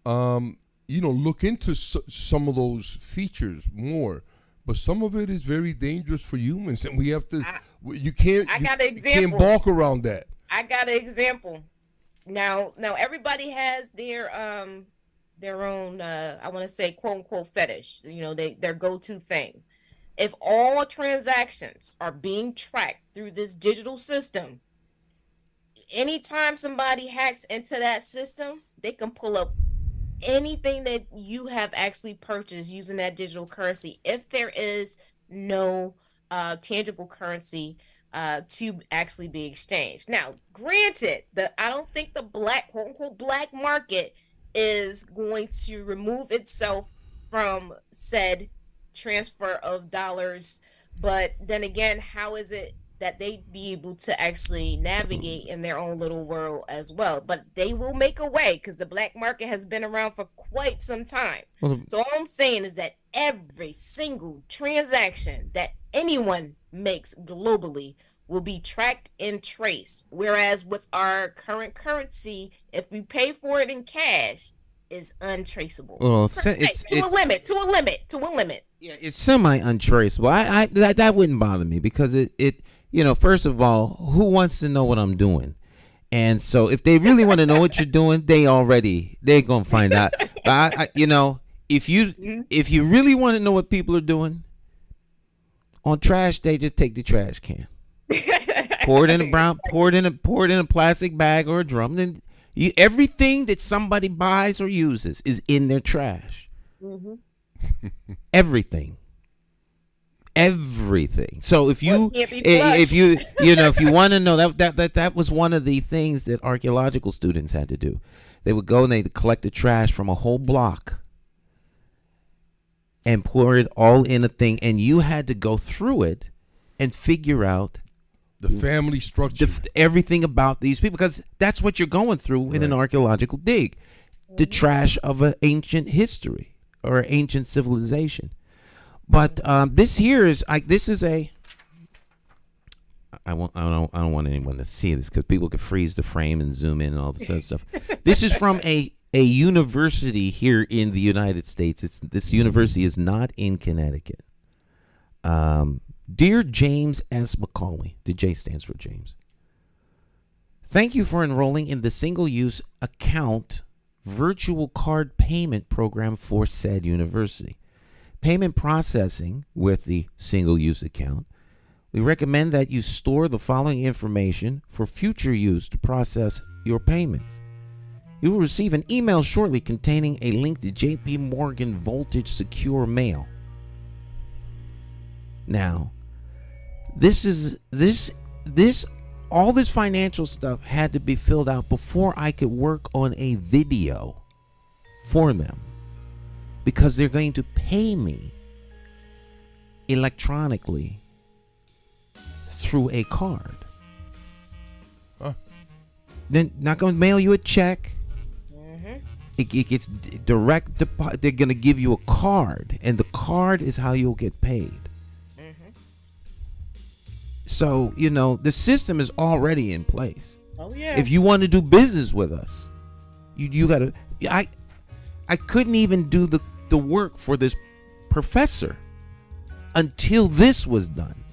look into some of those features more. But some of it is very dangerous for humans, and we have to. You can't balk around that. I got an example. Now everybody has their own I want to say quote unquote fetish. Their go-to thing. If all transactions are being tracked through this digital system, anytime somebody hacks into that system, they can pull up anything that you have actually purchased using that digital currency if there is no tangible currency to actually be exchanged. Now, granted, I don't think the quote unquote black market is going to remove itself from said transfer of dollars, but then again, how is it that they be able to actually navigate in their own little world as well? But they will make a way, because the black market has been around for quite some time. So all I'm saying is that every single transaction that anyone makes globally will be tracked and traced. Whereas with our current currency, if we pay for it in cash, is untraceable. Well, to a limit. Yeah, it's semi-untraceable. That wouldn't bother me, because it first of all, who wants to know what I'm doing? And so if they really want to know what you're doing, they're going to find out. But if you really want to know what people are doing, on trash day, just take the trash can. Pour it in a plastic bag or a drum. Then everything that somebody buys or uses is in their trash. Mm-hmm. Everything. So if you want to know that was one of the things that archaeological students had to do. They would go and they'd collect the trash from a whole block and pour it all in a thing, and you had to go through it and figure out the family structure, everything about these people, because that's what you're going through in an archaeological dig, the trash of an ancient history or ancient civilization. But this here is I don't want anyone to see this because people could freeze the frame and zoom in and all this other stuff. This is from a university here in the United States. This university is not in Connecticut. Dear James S. McCauley, the J stands for James. Thank you for enrolling in the single-use account virtual card payment program for said university. Payment processing with the single-use account. We recommend that you store the following information for future use to process your payments. You will receive an email shortly containing a link to JP Morgan Voltage Secure Mail. Now, all this financial stuff had to be filled out before I could work on a video for them, because they're going to pay me electronically through a card. Then not going to mail you a check. It gets direct deposit. They're going to give you a card, and the card is how you'll get paid. So, the system is already in place. Oh, yeah. If you want to do business with us, you got to... I couldn't even do the work for this professor until this was done.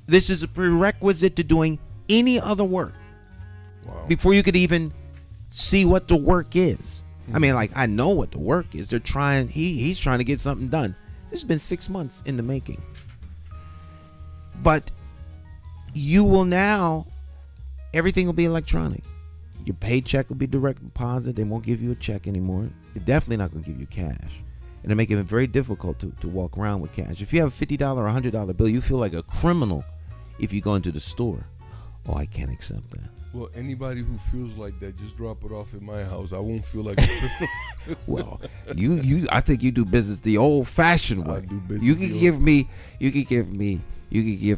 This is a prerequisite to doing any other work. Wow. Before you could even see what the work is. I mean, I know what the work is. They're trying. He's trying to get something done. This has been 6 months in the making. But you will now, everything will be electronic. Your paycheck will be direct deposit. They won't give you a check anymore. They're definitely not going to give you cash. And they make it very difficult to walk around with cash. If you have a $50 or $100 bill, you feel like a criminal if you go into the store. Oh, I can't accept that. Well, anybody who feels like that, just drop it off at my house. I won't feel like a criminal. Well, I think you do business the old-fashioned way. I do business. You can give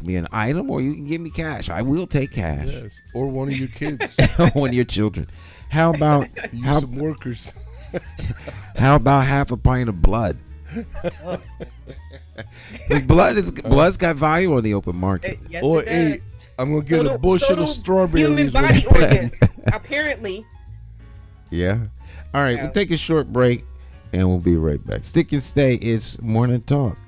me an item, or you can give me cash. I will take cash. Yes, or one of your kids. One of your children. How about some workers? How about half a pint of blood? Blood's got value on the open market. Yes, or it does. I'm gonna get a bushel of strawberries. Human body organs, apparently. Yeah. All right, we'll take a short break, and we'll be right back. Stick and stay. It's Morning Talk.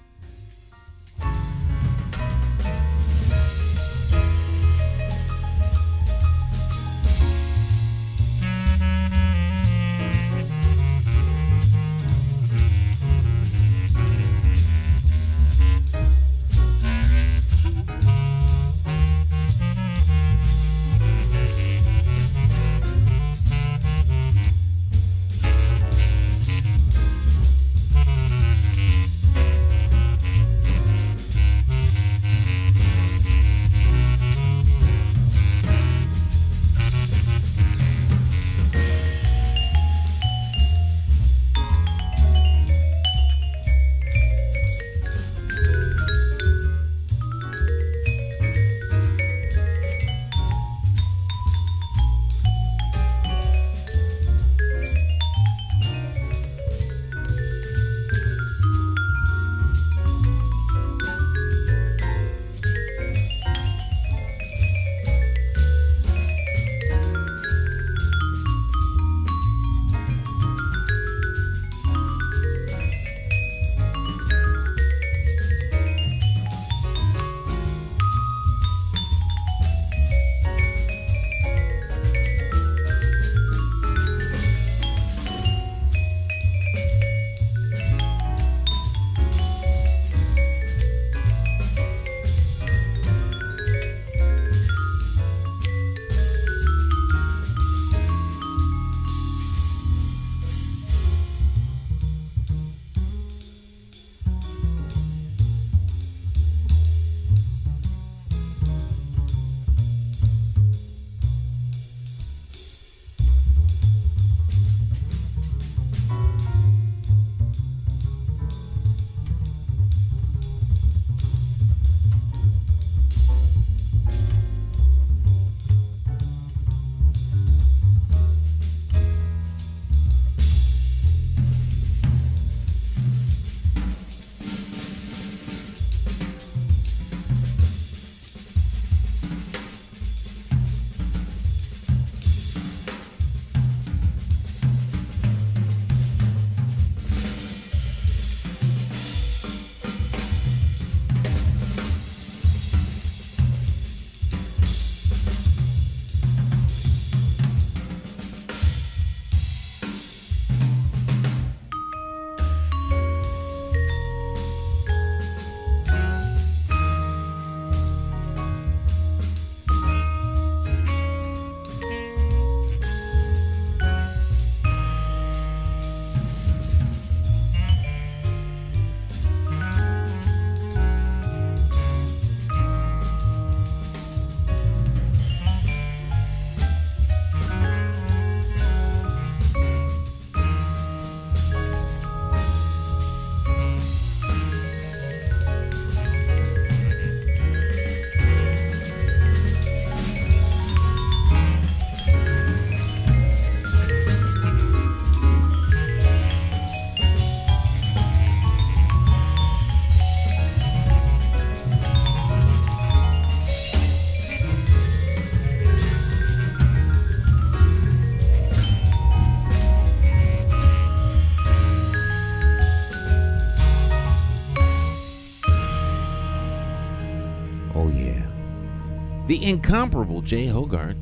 the incomparable Jay Hogarth.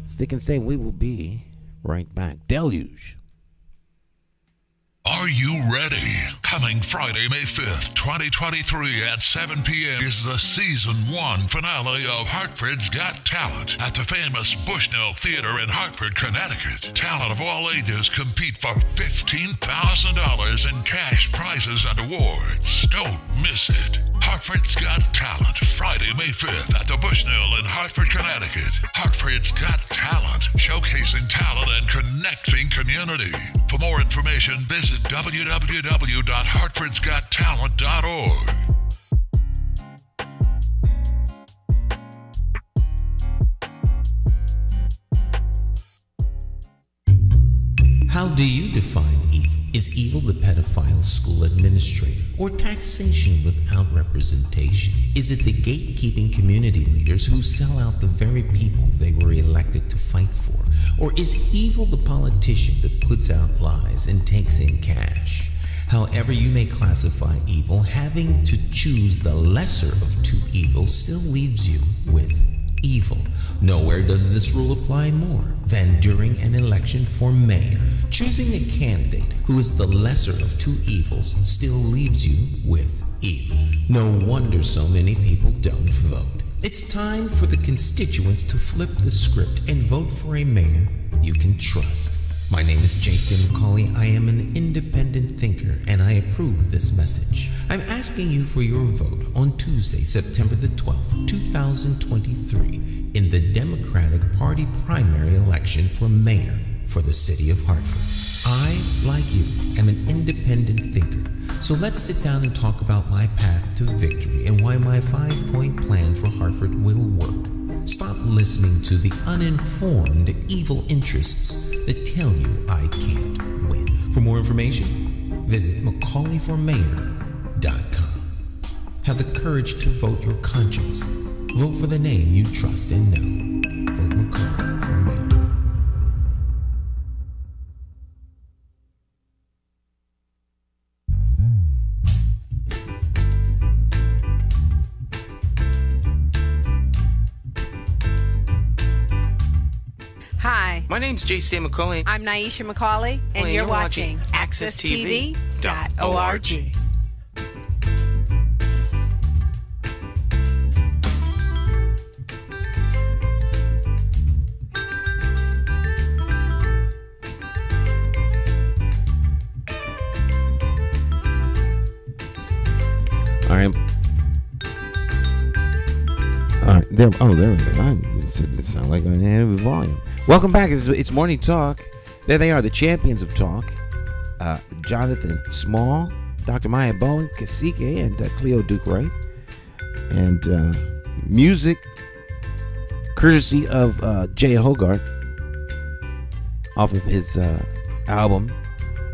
Stick and stay. We will be right back. Deluge. Are you ready? Coming Friday, May 5th, 2023 at 7 p.m. is the Season 1 finale of Hartford's Got Talent at the famous Bushnell Theater in Hartford, Connecticut. Talent of all ages compete for $15,000 in cash prizes and awards. Don't miss it. Hartford's Got Talent, Friday, May 5th at the Bushnell in Hartford, Connecticut. Hartford's Got Talent, showcasing talent and connecting community. For more information, visit www.hartfordsgottalent.org. How do you define evil? Is evil the pedophile school administrator or taxation without representation? Is it the gatekeeping community leaders who sell out the very people they were elected to fight for? Or is evil the politician that puts out lies and takes in cash? However you may classify evil, having to choose the lesser of two evils still leaves you with evil. Nowhere does this rule apply more than during an election for mayor. Choosing a candidate who is the lesser of two evils still leaves you with evil. No wonder so many people don't vote. It's time for the constituents to flip the script and vote for a mayor you can trust. My name is Jason McCauley. I am an independent thinker, and I approve this message. I'm asking you for your vote on Tuesday, September the 12th, 2023, in the Democratic Party primary election for mayor for the city of Hartford. I, like you, am an independent thinker. So let's sit down and talk about my path to victory and why my 5-point plan for Hartford will work. Stop listening to the uninformed evil interests that tell you I can't win. For more information, visit McCauleyformayor.com. Have the courage to vote your conscience. Vote for the name you trust and know. Vote McCauley for mayor. Hi, My name's J.C. McCauley. I'm Naisha McCauley, and you're watching AccessTV.org. All right. All right. There we go. It sounds like I have a volume. Welcome back. It's Morning Talk. There they are, the champions of talk. Jonathan Small, Dr. Maya Bowen, Cacique, and Cleo Duke Wright. And music courtesy of Jay Hogarth off of his album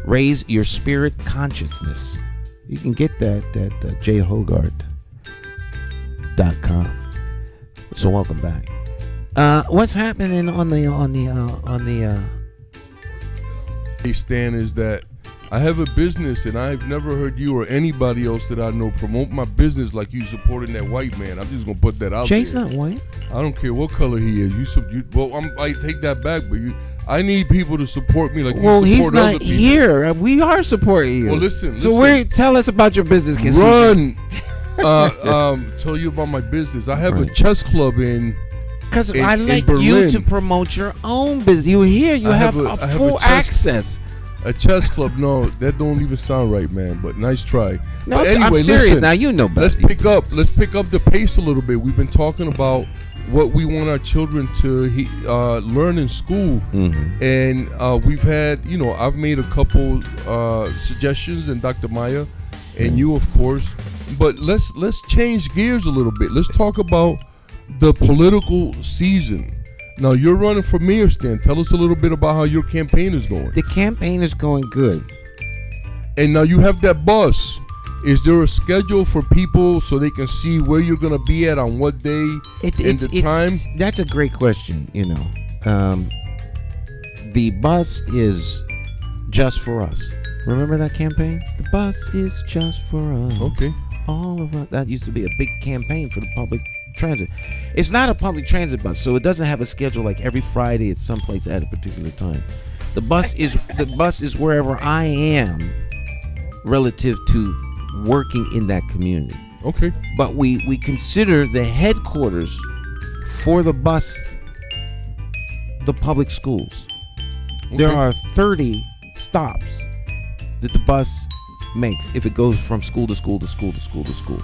Raise Your Spirit Consciousness. You can get that at jhogarth.com. So welcome back. What's happening on the Hey Stan, is that I have a business and I've never heard you or anybody else that I know promote my business like you supporting that white man. I'm just gonna put that out Jay's there. not white. I don't care what color he is. I take that back, but I need people to support me like you support he's other not people. here. We are supporting you. Well, listen. So tell us about your business, Cacique. Run. Tell you about my business. I have a chess club in. Because I like you Berlin. to promote your own business. You here, you have full access. A chess club, no, that don't even sound right, man. But nice try. No, but anyway, I'm serious. listen, Now you know better. Let's pick up the pace a little bit. We've been talking about what we want our children to learn in school, and we've had, I've made a couple suggestions, and Dr. Maya, and you, of course. But let's change gears a little bit. Let's talk about the political season. Now you're running for mayor, Stan. Tell us a little bit about how your campaign is going. The campaign is going good. And now you have that bus. Is there a schedule for people so they can see where you're going to be at on what day and the time? That's a great question. The bus is just for us. Remember that campaign? The bus is just for us. Okay. All of us. That used to be a big campaign for the public transit. It's not a public transit bus, so it doesn't have a schedule like every Friday it's someplace at a particular time. The bus is wherever I am relative to working in that community. Okay. But we consider the headquarters for the bus the public schools. There are 30 stops that the bus makes if it goes from school to school to school to school to school.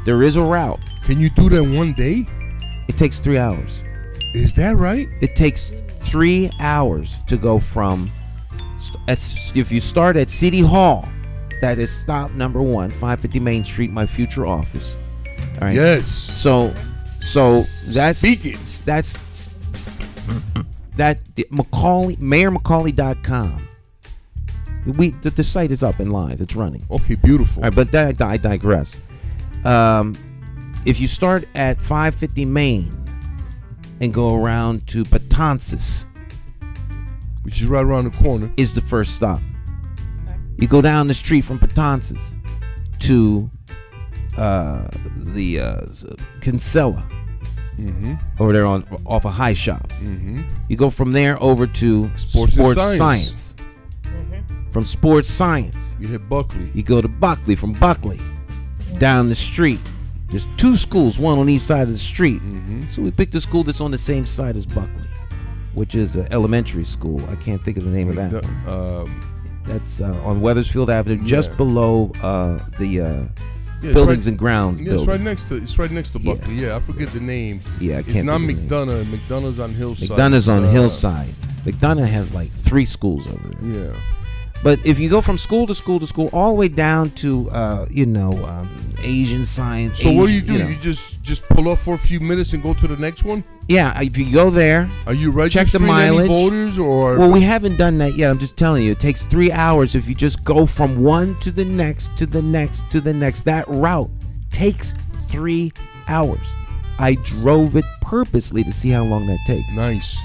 There is a route. Can you do that one day? It takes 3 hours. Is that right? It takes 3 hours to go from, if you start at City Hall, that is stop number 1, 550 Main Street, my future office. All right. Yes. So that's that McCauley, MayorMcCauley.com. The site is up and live. It's running. Okay, beautiful. All right, but I digress. If you start at 550 Main and go around to Betances, which is right around the corner, is the first stop. You go down the street from Betances to the Kinsella. Over there off a High Shop. You go from there over to Sports Science. From Sports Science, you hit Buckley. You go to Buckley. From Buckley, down the street. There's 2 schools, one on each side of the street. So we picked a school that's on the same side as Buckley, which is an elementary school. I can't think of the name of that one. That's on Weathersfield Avenue, just below the buildings and grounds. Yeah, it's right next to Buckley. Yeah, I forget the name. Yeah, I can't. It's not McDonough. McDonough's on Hillside. McDonough's on Hillside. McDonough has like 3 schools over there. Yeah. But if you go from school to school to school, all the way down to Asian science. So what do? You just pull up for a few minutes and go to the next one? Yeah, if you go there, are you registering check the mileage. Any voters or? Well, we haven't done that yet. I'm just telling you, it takes 3 hours if you just go from one to the next to the next to the next. That route takes 3 hours. I drove it purposely to see how long that takes. Nice.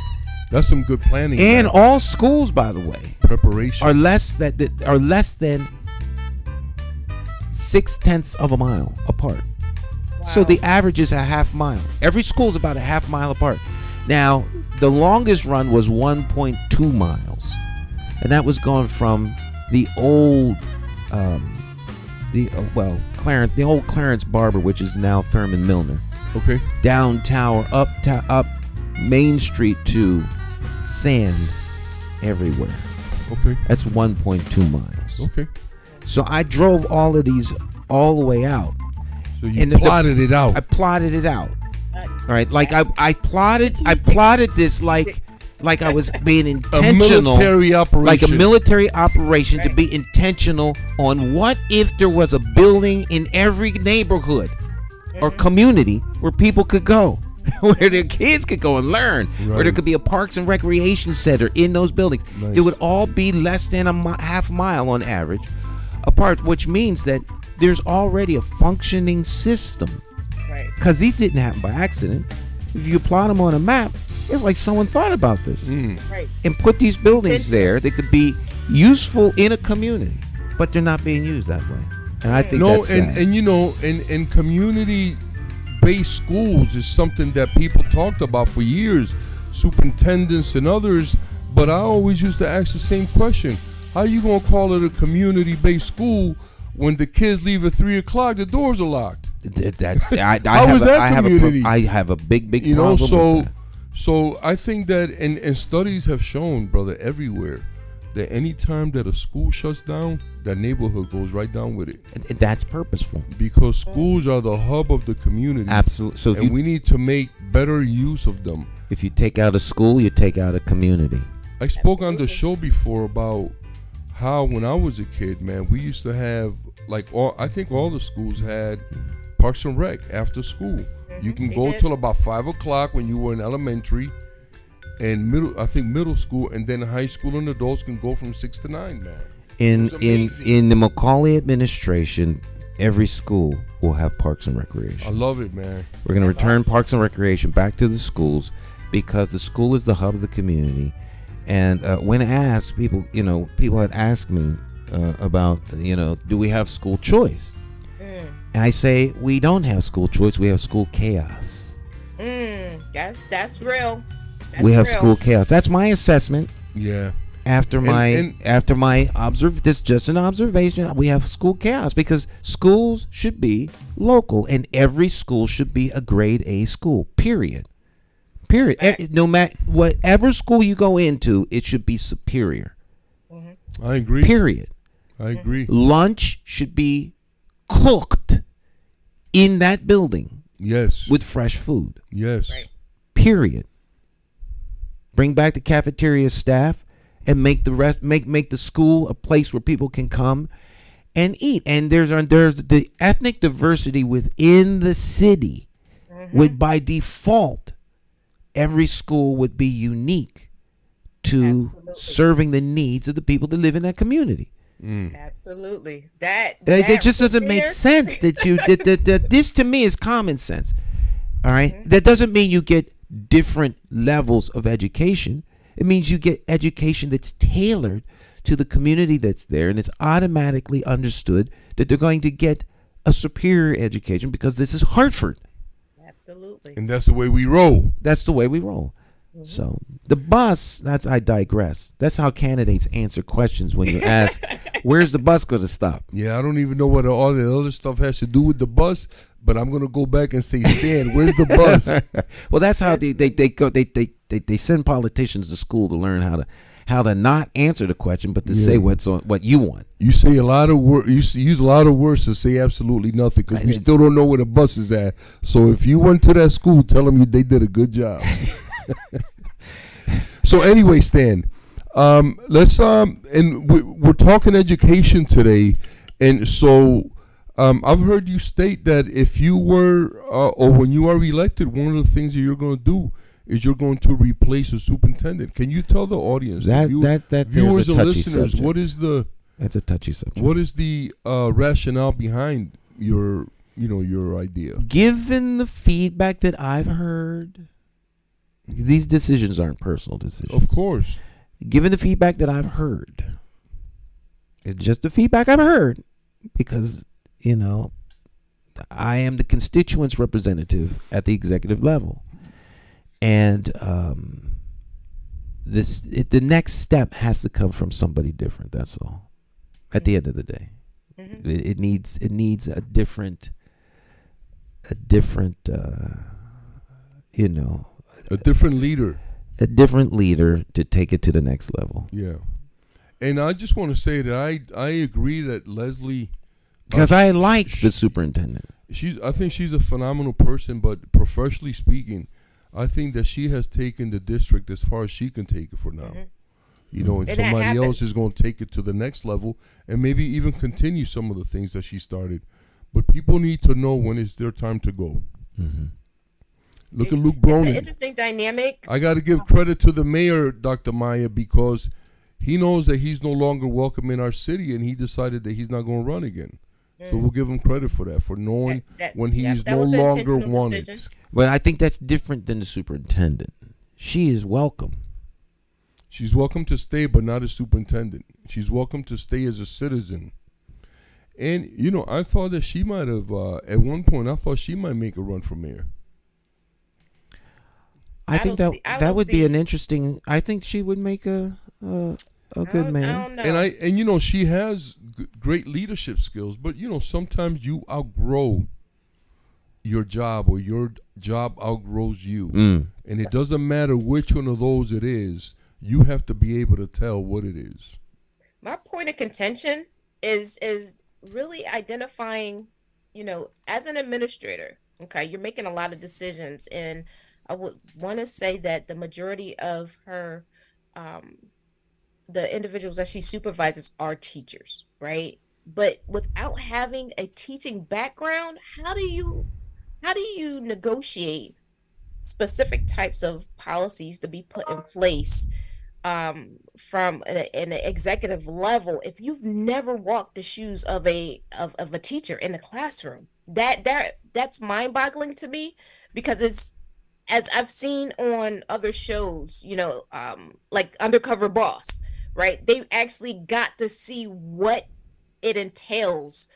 That's some good planning. And all schools, by the way, preparation are less than 0.6 of a mile apart. Wow. So the average is a half mile. Every school is about a half mile apart. Now, the longest run was 1.2 miles, and that was going from the old, the old Clarence Barber, which is now Thurman Milner. Okay. Down Tower, up Main Street to sand everywhere. Okay. That's 1.2 miles. Okay. So I drove all of these all the way out. So you plotted it out. I plotted it out. All right. Like I plotted this like I was being intentional. A military operation. Like a military operation, right. To be intentional on what if there was a building in every neighborhood or community where people could go. Where their kids could go and learn, right. Where there could be a parks and recreation center in those buildings. Nice. It would all be less than a half mile on average apart, which means that there's already a functioning system. Right. Because these didn't happen by accident. If you plot them on a map, it's like someone thought about this. Right. And put these buildings there that could be useful in a community, but they're not being used that way. And I think that's sad. And community based schools is something that people talked about for years, superintendents and others, but I always used to ask the same question: how you gonna call it a community based school when the kids leave at 3:00, the doors are locked? I have a big problem with that. So I think that and studies have shown, brother, everywhere, that any time that a school shuts down, that neighborhood goes right down with it. And that's purposeful. Because schools are the hub of the community. Absolutely. So we need to make better use of them. If you take out a school, you take out a community. I spoke on the show before about how when I was a kid, man, we used to have, I think all the schools had Parks and Rec after school. You can go till about 5:00 when you were in elementary. And middle school, and then high school and adults can go from 6 to 9, man. In the McCauley administration, every school will have Parks and Recreation. I love it, man. We're going to return awesome. Parks and Recreation back to the schools because the school is the hub of the community. And when asked, people had asked me about, do we have school choice? And I say we don't have school choice. We have school chaos. That's real. That's We have real. school chaos. That's my assessment. Yeah. After my this is just an observation. We have school chaos because schools should be local, and every school should be a grade A school. Period. No matter whatever school you go into, it should be superior. I agree. Period. I agree. Lunch should be cooked in that building. Yes. With fresh food. Yes. Right. Period. Bring back the cafeteria staff and make the school a place where people can come and eat. And there's the ethnic diversity within the city. Would by default, every school would be unique to serving the needs of the people that live in that community. Absolutely. That It just right doesn't make there. sense that this to me is common sense. All right, that doesn't mean you get different levels of education. It means you get education that's tailored to the community that's there, and it's automatically understood that they're going to get a superior education because this is Hartford. Absolutely. And that's the way we roll. That's the way we roll. So the bus, I digress. That's how candidates answer questions when you ask, where's the bus going to stop? Yeah, I don't even know what all the other stuff has to do with the bus, but I'm gonna go back and say, Stan, where's the bus? Well, that's how they go. They send politicians to school to learn how to not answer the question, but to say what you want. You say a lot of use a lot of words to say absolutely nothing because we still don't know where the bus is at. So if you went to that school, tell them they did a good job. So anyway, Stan, let's and we're talking education today, and so I've heard you state that if you were or when you are elected, one of the things that you're going to do is you're going to replace a superintendent. Can you tell the audience, That viewers and touchy listeners, subject. That's a touchy subject. what is the rationale behind your idea? Given the feedback that I've heard, these decisions aren't personal decisions. Of course. Given the feedback that I've heard, it's just the feedback I've heard because, I am the constituents representative at the executive level. And the next step has to come from somebody different. That's all. At the end of the day, it needs a different a different leader. A different leader to take it to the next level. Yeah. And I just want to say that I agree that Leslie, because I like the superintendent. I think she's a phenomenal person, but professionally speaking, I think that she has taken the district as far as she can take it for now. And somebody else is going to take it to the next level and maybe even continue some of the things that she started. But people need to know when it's their time to go. Look at Luke Bronin. It's an interesting dynamic. I got to give credit to the mayor, Dr. Maya, because he knows that he's no longer welcome in our city, and he decided that he's not going to run again. So we'll give him credit for that, for knowing when he's no longer wanted. Decision. But I think that's different than the superintendent. She is welcome. She's welcome to stay, but not as superintendent. She's welcome to stay as a citizen. And, I thought that she might have, at one point, I thought she might make a run for mayor. I think that would be an interesting. I think she would make a good mayor. I don't know. And she has great leadership skills, but sometimes you outgrow your job or your job outgrows you, and it doesn't matter which one of those it is. You have to be able to tell what it is. My point of contention is really identifying, as an administrator. Okay, you're making a lot of decisions, and I would want to say that the majority of her, the individuals that she supervises are teachers, right? But without having a teaching background, how do you negotiate specific types of policies to be put in place from an executive level if you've never walked the shoes of a teacher in the classroom? That's mind-boggling to me, because it's, as I've seen on other shows, like Undercover Boss, right? They actually got to see what it entails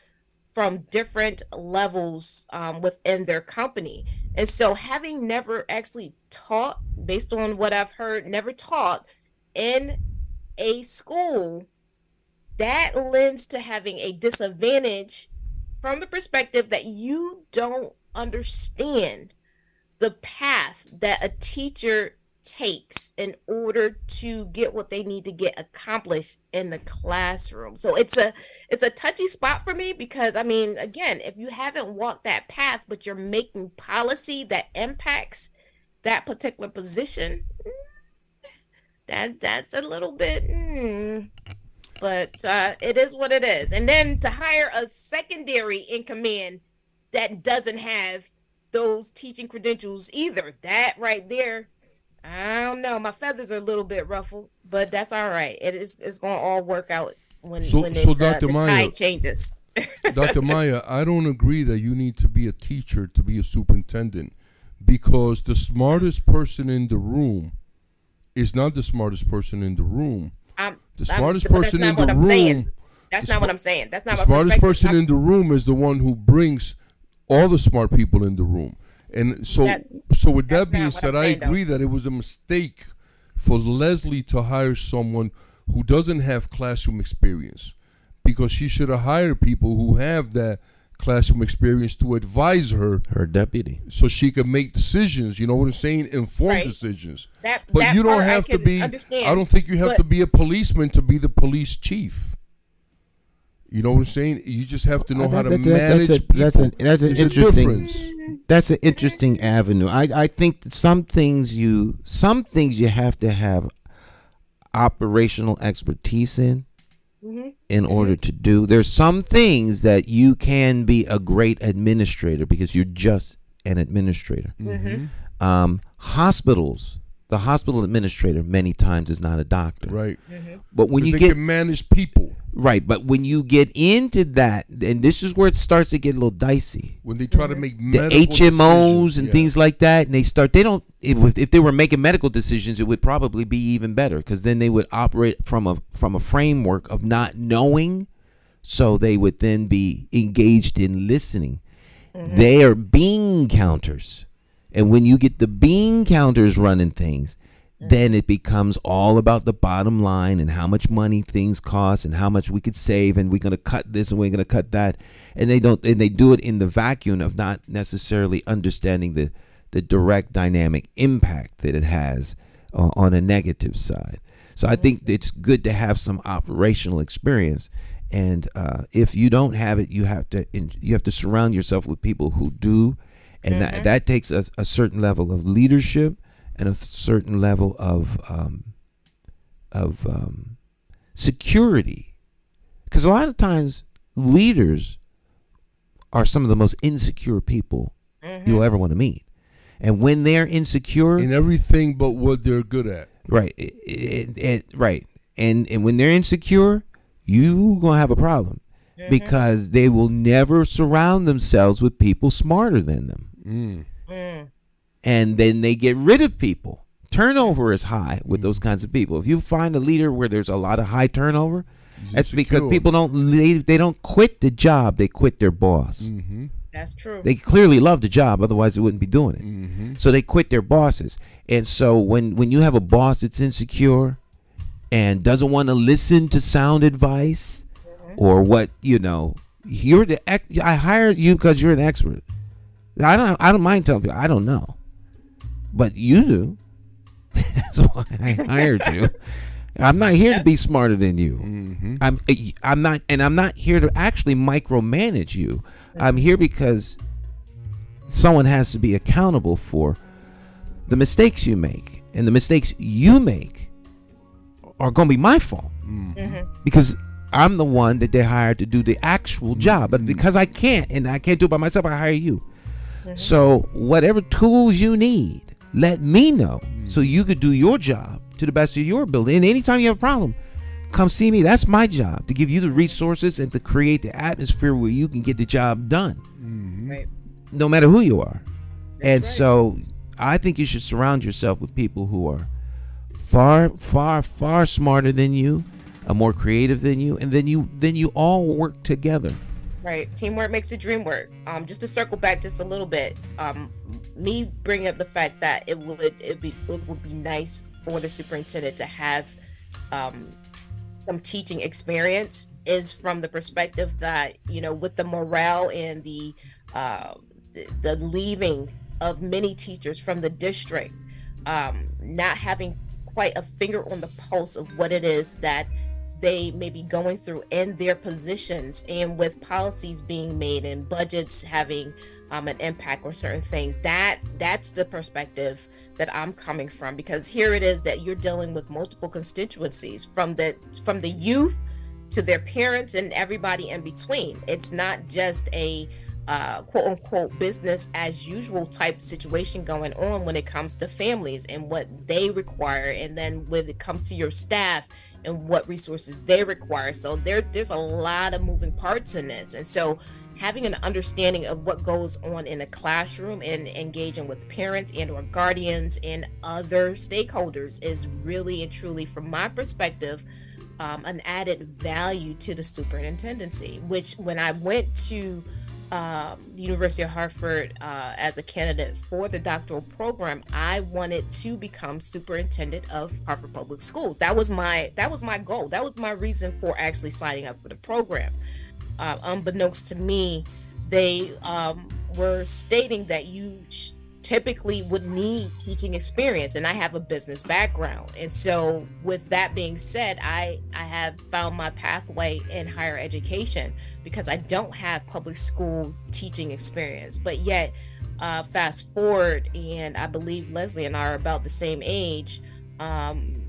from different levels within their company. And so having never actually taught, based on what I've heard, never taught in a school, that lends to having a disadvantage from the perspective that you don't understand the path that a teacher takes in order to get what they need to get accomplished in the classroom. So it's a touchy spot for me, because I mean, again, if you haven't walked that path but you're making policy that impacts that particular position, that's a little bit but it is what it is. And then to hire a secondary in command that doesn't have those teaching credentials either, that right there, I don't know, my feathers are a little bit ruffled, but that's all right. It's going to all work out when Dr. the Maya, tide changes. Dr. Maya, I don't agree that you need to be a teacher to be a superintendent, because the smartest person in the room is not the smartest person in the room. The smartest person in the room. That's not what I'm saying. That's not the smartest person in the room is the one who brings all the smart people in the room. And so with that being said, I agree that it was a mistake for Leslie to hire someone who doesn't have classroom experience, because she should have hired people who have that classroom experience to advise her deputy, so she could make decisions. You know what I'm saying? Informed decisions. But you don't have to be. Understand, I don't think you have to be a policeman to be the police chief. You know what I'm saying? You just have to know how to manage people. That's an interesting. That's an interesting avenue. I think that some things you have to have operational expertise in order to do. There's some things that you can be a great administrator because you're just an administrator. Hospitals, the hospital administrator many times is not a doctor. Right. But when they can manage people. Right, but when you get into that, and this is where it starts to get a little dicey. When they try to make the HMOs and things like that, and they don't. If they were making medical decisions, it would probably be even better, because then they would operate from a framework of not knowing, so they would then be engaged in listening. They are bean counters, and when you get the bean counters running things, then it becomes all about the bottom line and how much money things cost and how much we could save, and we're going to cut this and we're going to cut that, and they do it in the vacuum of not necessarily understanding the direct dynamic impact that it has on a negative side. So I think it's good to have some operational experience, and if you don't have it, you have to surround yourself with people who do, and that takes a certain level of leadership and a certain level of security, because a lot of times leaders are some of the most insecure people you'll ever want to meet, and when they're insecure in everything but what they're good at, right, and when they're insecure, you gonna have a problem, because they will never surround themselves with people smarter than them. And then they get rid of people. Turnover is high with those kinds of people. If you find a leader where there's a lot of high turnover, that's because people don't quit the job, they quit their boss. That's true. They clearly love the job, otherwise they wouldn't be doing it. So they quit their bosses. And so when you have a boss that's insecure and doesn't want to listen to sound advice, or what, I hired you because you're an expert. I don't mind telling people I don't know, but you do. That's why I hired you. I'm not here to be smarter than you. I'm not here to actually micromanage you. I'm here because someone has to be accountable for the mistakes you make, and the mistakes you make are going to be my fault, because I'm the one that they hired to do the actual job. But because I can't do it by myself, I hire you. So whatever tools you need, let me know, so you could do your job to the best of your ability. And anytime you have a problem, come see me. That's my job, to give you the resources and to create the atmosphere where you can get the job done, no matter who you are. So I think you should surround yourself with people who are far, far, far smarter than you, more creative than you, and then you all work together Right. Teamwork makes the dream work. Just to circle back just a little bit, me bringing up the fact that it would be nice for the superintendent to have um, some teaching experience is from the perspective that, with the morale and uh, the leaving of many teachers from the district, not having quite a finger on the pulse of what it is that they may be going through in their positions, and with policies being made and budgets having an impact on certain things. That's the perspective that I'm coming from, because here it is that you're dealing with multiple constituencies, from the youth to their parents and everybody in between. It's not just a quote unquote business as usual type situation going on when it comes to families and what they require, and then when it comes to your staff and what resources they require. So there's a lot of moving parts in this, and so having an understanding of what goes on in a classroom and engaging with parents and or guardians and other stakeholders is really and truly, from my perspective, an added value to the superintendency. Which, when I went to the University of Hartford as a candidate for the doctoral program, I wanted to become superintendent of Hartford Public Schools. That was my goal. That was my reason for actually signing up for the program. Unbeknownst to me, they were stating that you typically would need teaching experience, and I have a business background. And so with that being said, I have found my pathway in higher education because I don't have public school teaching experience. But yet, fast forward, and I believe Leslie and I are about the same age, having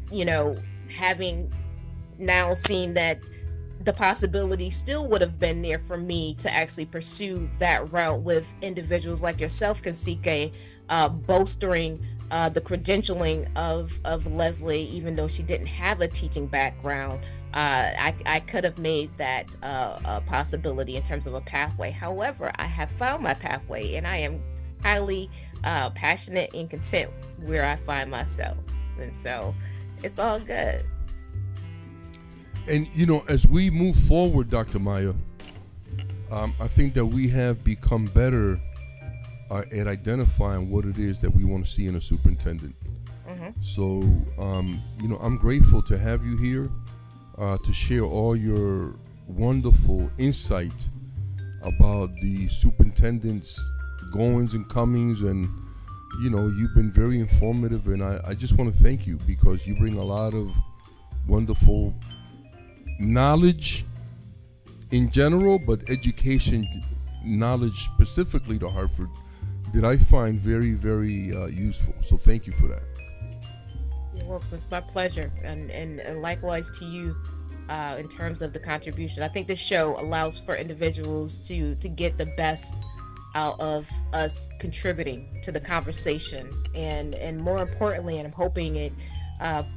now seen that the possibility still would have been there for me to actually pursue that route with individuals like yourself, Kasike, bolstering the credentialing of Leslie, even though she didn't have a teaching background. I could have made that a possibility in terms of a pathway. However, I have found my pathway, and I am highly passionate and content where I find myself. And so it's all good. And, as we move forward, Dr. Maya, I think that we have become better at identifying what it is that we want to see in a superintendent. Mm-hmm. So, I'm grateful to have you here to share all your wonderful insight about the superintendent's goings and comings. And, you've been very informative. And I just want to thank you, because you bring a lot of wonderful knowledge in general, but education knowledge specifically to Hartford that I find very, very useful. So thank you for that. You're welcome. It's my pleasure, and likewise to you in terms of the contribution. I think this show allows for individuals to get the best out of us contributing to the conversation, and more importantly, and I'm hoping it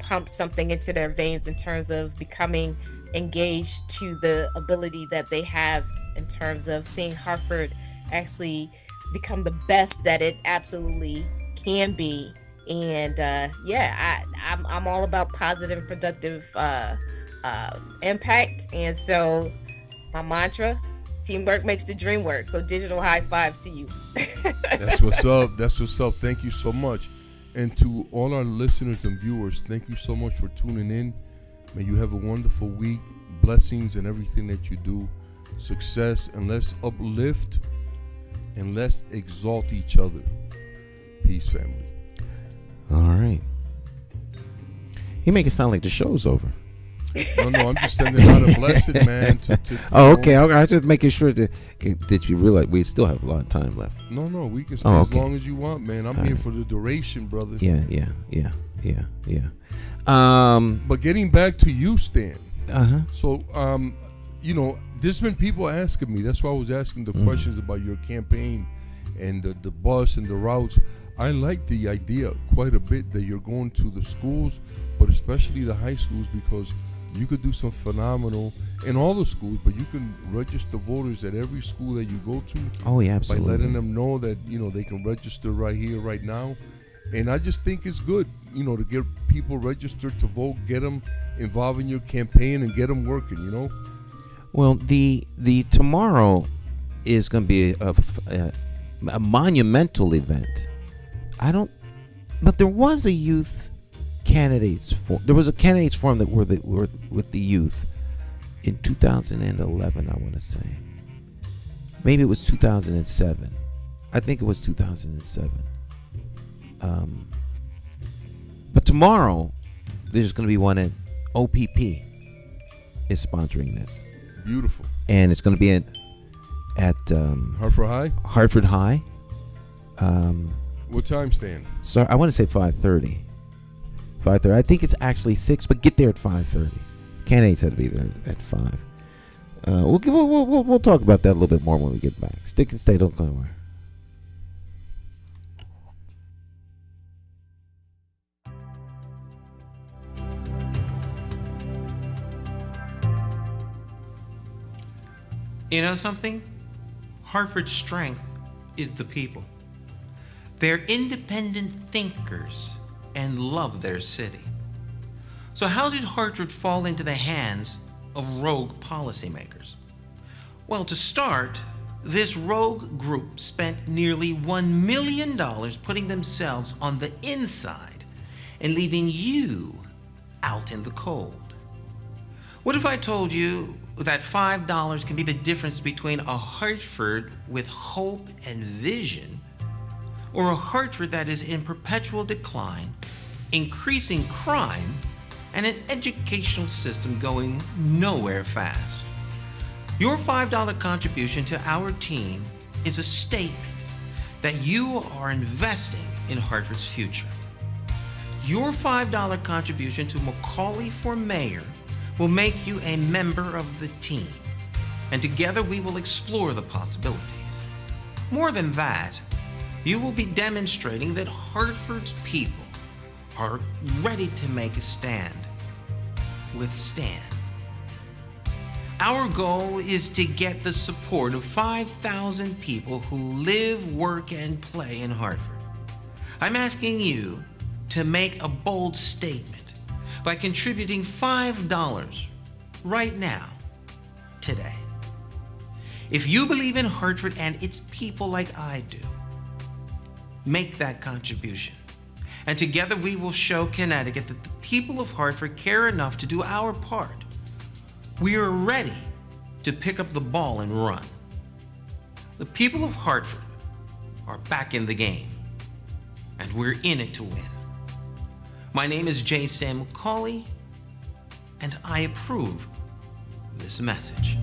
pumps something into their veins in terms of becoming engaged to the ability that they have in terms of seeing Hartford actually become the best that it absolutely can be. And I'm all about positive and productive impact. And so my mantra: teamwork makes the dream work. So digital high fives to you. That's what's up. That's what's up. Thank you so much. And to all our listeners and viewers, thank you so much for tuning in. May you have a wonderful week. Blessings in everything that you do. Success, and let's uplift and let's exalt each other. Peace, family. All right. He make it sound like the show's over. No, I'm just sending out a blessing, man. Okay. I was just making sure that you realize we still have a lot of time left. No, we can stay as long as you want, man. I'm here for the duration, brother. Yeah. But getting back to you, Stan. So, there's been people asking me. That's why I was asking the questions about your campaign and the bus and the routes. I like the idea quite a bit that you're going to the schools, but especially the high schools, because you could do some phenomenal in all the schools, but you can register voters at every school that you go to. Oh, yeah, absolutely. By letting them know that, they can register right here, right now. And I just think it's good, to get people registered to vote, get them involved in your campaign and get them working, Well, the tomorrow is going to be a monumental event. But there was a youth candidates forum. There was a candidates forum that were with the youth in 2011. I want to say, maybe it was 2007. I think it was 2007. But tomorrow there's going to be one at OPP is sponsoring this. Beautiful. And it's going to be at Hartford High. Hartford High. What time stand? So I want to say 5:30. 5:30. I think it's actually 6, but get there at 5:30. Candidates had to be there at 5. We'll talk about that a little bit more when we get back. Stick and stay. Don't go anywhere. You know something? Hartford's strength is the people. They're independent thinkers and love their city. So how did Hartford fall into the hands of rogue policymakers? Well, to start, this rogue group spent nearly $1 million putting themselves on the inside and leaving you out in the cold. What if I told you that $5 can be the difference between a Hartford with hope and vision or a Hartford that is in perpetual decline, increasing crime, and an educational system going nowhere fast? Your $5 contribution to our team is a statement that you are investing in Hartford's future. Your $5 contribution to McCauley for mayor will make you a member of the team, and together we will explore the possibilities. More than that, you will be demonstrating that Hartford's people are ready to make a stand with Stan. Our goal is to get the support of 5,000 people who live, work, and play in Hartford. I'm asking you to make a bold statement by contributing $5 right now, today. If you believe in Hartford and its people like I do, make that contribution. And together we will show Connecticut that the people of Hartford care enough to do our part. We are ready to pick up the ball and run. The people of Hartford are back in the game, and we're in it to win. My name is J. Sam McCauley, and I approve this message.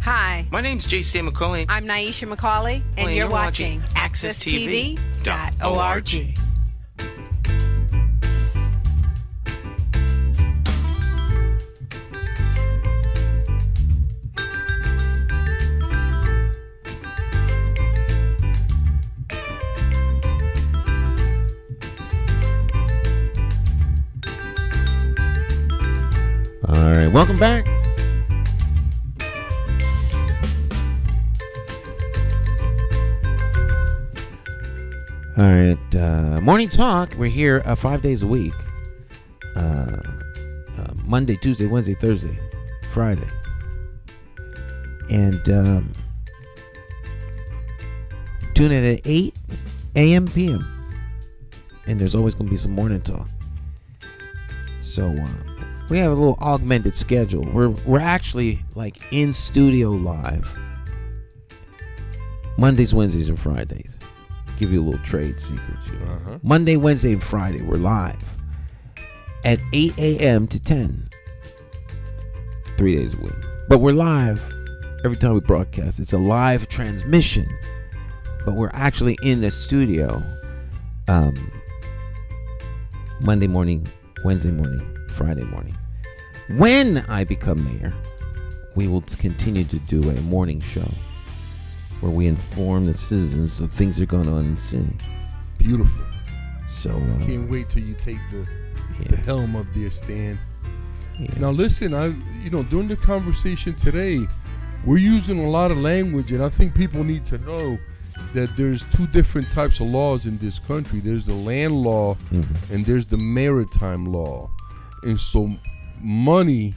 Hi, My name's J. Stan McCauley. I'm Naisha McCauley, and you're watching AccessTV.org. All right, welcome back. All right, Morning Talk. We're here 5 days a week. Monday, Tuesday, Wednesday, Thursday, Friday. And tune in at 8 a.m. p.m. And there's always going to be some morning talk. So we have a little augmented schedule. We're actually like in studio live Mondays, Wednesdays, and Fridays. Give you a little trade secret. Monday, Wednesday, and Friday, we're live at 8 a.m. to 10. 3 days a week. But we're live every time we broadcast. It's a live transmission. But we're actually in the studio Monday morning, Wednesday morning, Friday morning. When I become mayor, we will continue to do a morning show where we inform the citizens of things that are going on in the city. Beautiful. So can't wait till you take the helm up there, Stan. Yeah. Now listen, during the conversation today, we're using a lot of language, and I think people need to know that there's two different types of laws in this country. There's the land law, and there's the maritime law. And so money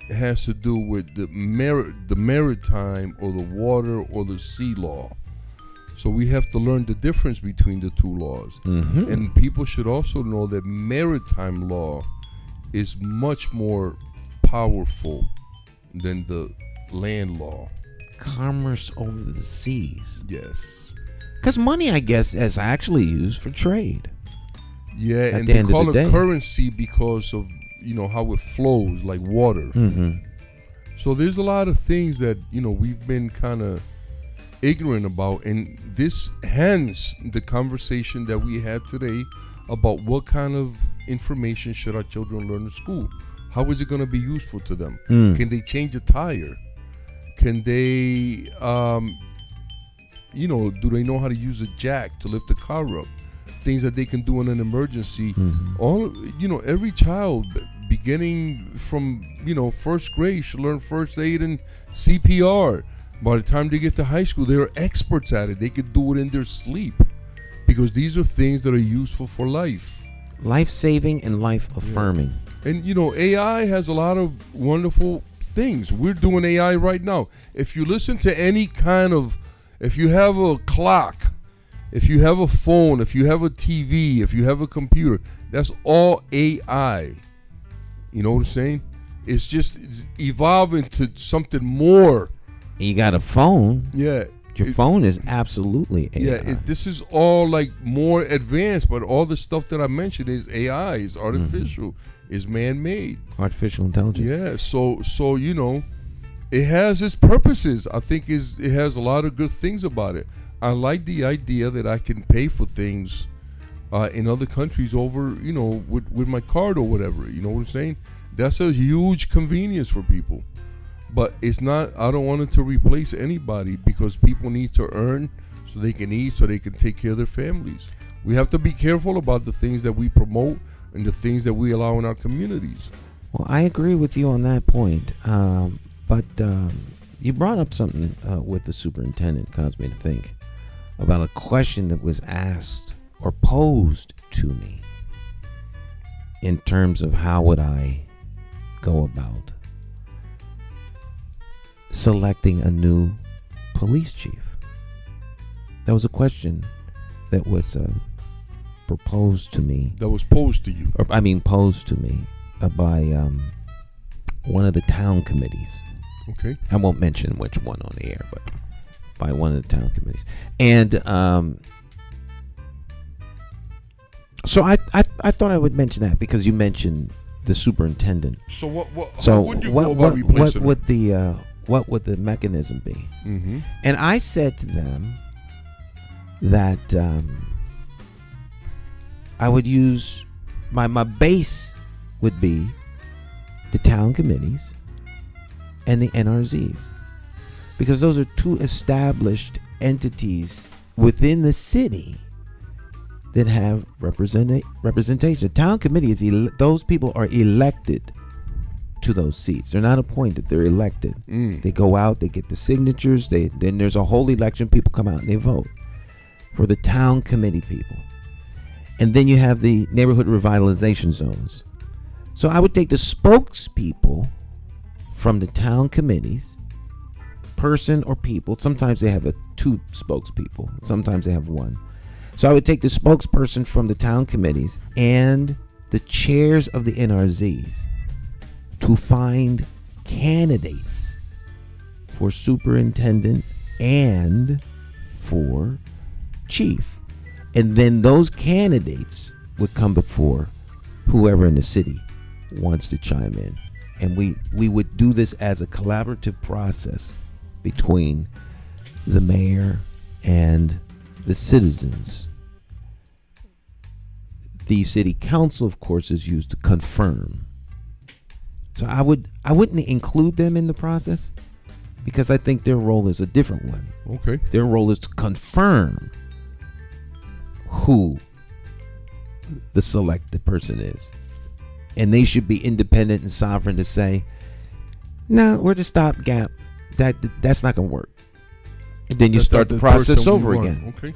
has to do with the maritime or the water or the sea law. So we have to learn the difference between the two laws. And people should also know that maritime law is much more powerful than the land law. Commerce over the seas. Yes. Because money, I guess, is actually used for trade. Yeah, At and the they end of call the it day. currency because of how it flows like water. So there's a lot of things that we've been kind of ignorant about, and this hence the conversation that we had today about what kind of information should our children learn in school. How is it going to be useful to them? Can they change a tire? Can they do they know how to use a jack to lift the car up? Things that they can do in an emergency. Every child beginning from first grade should learn first aid and CPR. By the time they get to high school, they're experts at it. They could do it in their sleep because these are things that are useful for life. Life-saving and life-affirming. And AI has a lot of wonderful things. We're doing AI right now. If you listen to any if you have a clock, if you have a phone, if you have a TV, if you have a computer, that's all AI. You know what I'm saying? It's just evolving to something more. You got a phone. Yeah. Your phone is absolutely AI. Yeah, this is all like more advanced, but all the stuff that I mentioned is AI, is artificial, is man-made. Artificial intelligence. Yeah, so it has its purposes. I think it has a lot of good things about it. I like the idea that I can pay for things in other countries over, with my card or whatever. You know what I'm saying? That's a huge convenience for people. But it's not, I don't want it to replace anybody because people need to earn so they can eat, so they can take care of their families. We have to be careful about the things that we promote and the things that we allow in our communities. Well, I agree with you on that point. But you brought up something with the superintendent, caused me to think about a question that was asked or posed to me in terms of how would I go about selecting a new police chief. That was a question that was proposed to me. That was posed to you. Posed to me by one of the town committees. Okay. I won't mention which one on the air, but by one of the town committees. And so I thought I would mention that because you mentioned the superintendent. So what? So how would you go about replacing him? What would the mechanism be? Mm-hmm. And I said to them that I would use my base would be the town committees and the NRZs, because those are two established entities within the city that have representation. The town committee is those people are elected to those seats. They're not appointed, they're elected. They go out, they get the signatures, then there's a whole election, people come out and they vote for the town committee people. And then you have the neighborhood revitalization zones. So I would take the spokespeople from the town committees, person or people. Sometimes they have two spokespeople, sometimes they have one. So I would take the spokesperson from the town committees and the chairs of the NRZs to find candidates for superintendent and for chief. And then those candidates would come before whoever in the city wants to chime in. And we would do this as a collaborative process between the mayor and the citizens. The city council, of course, is used to confirm. So I wouldn't include them in the process because I think their role is a different one. Okay. Their role is to confirm who the selected person is. And they should be independent and sovereign to say, no, we're the stopgap. That's not going to work. And then you start the process over again. Okay.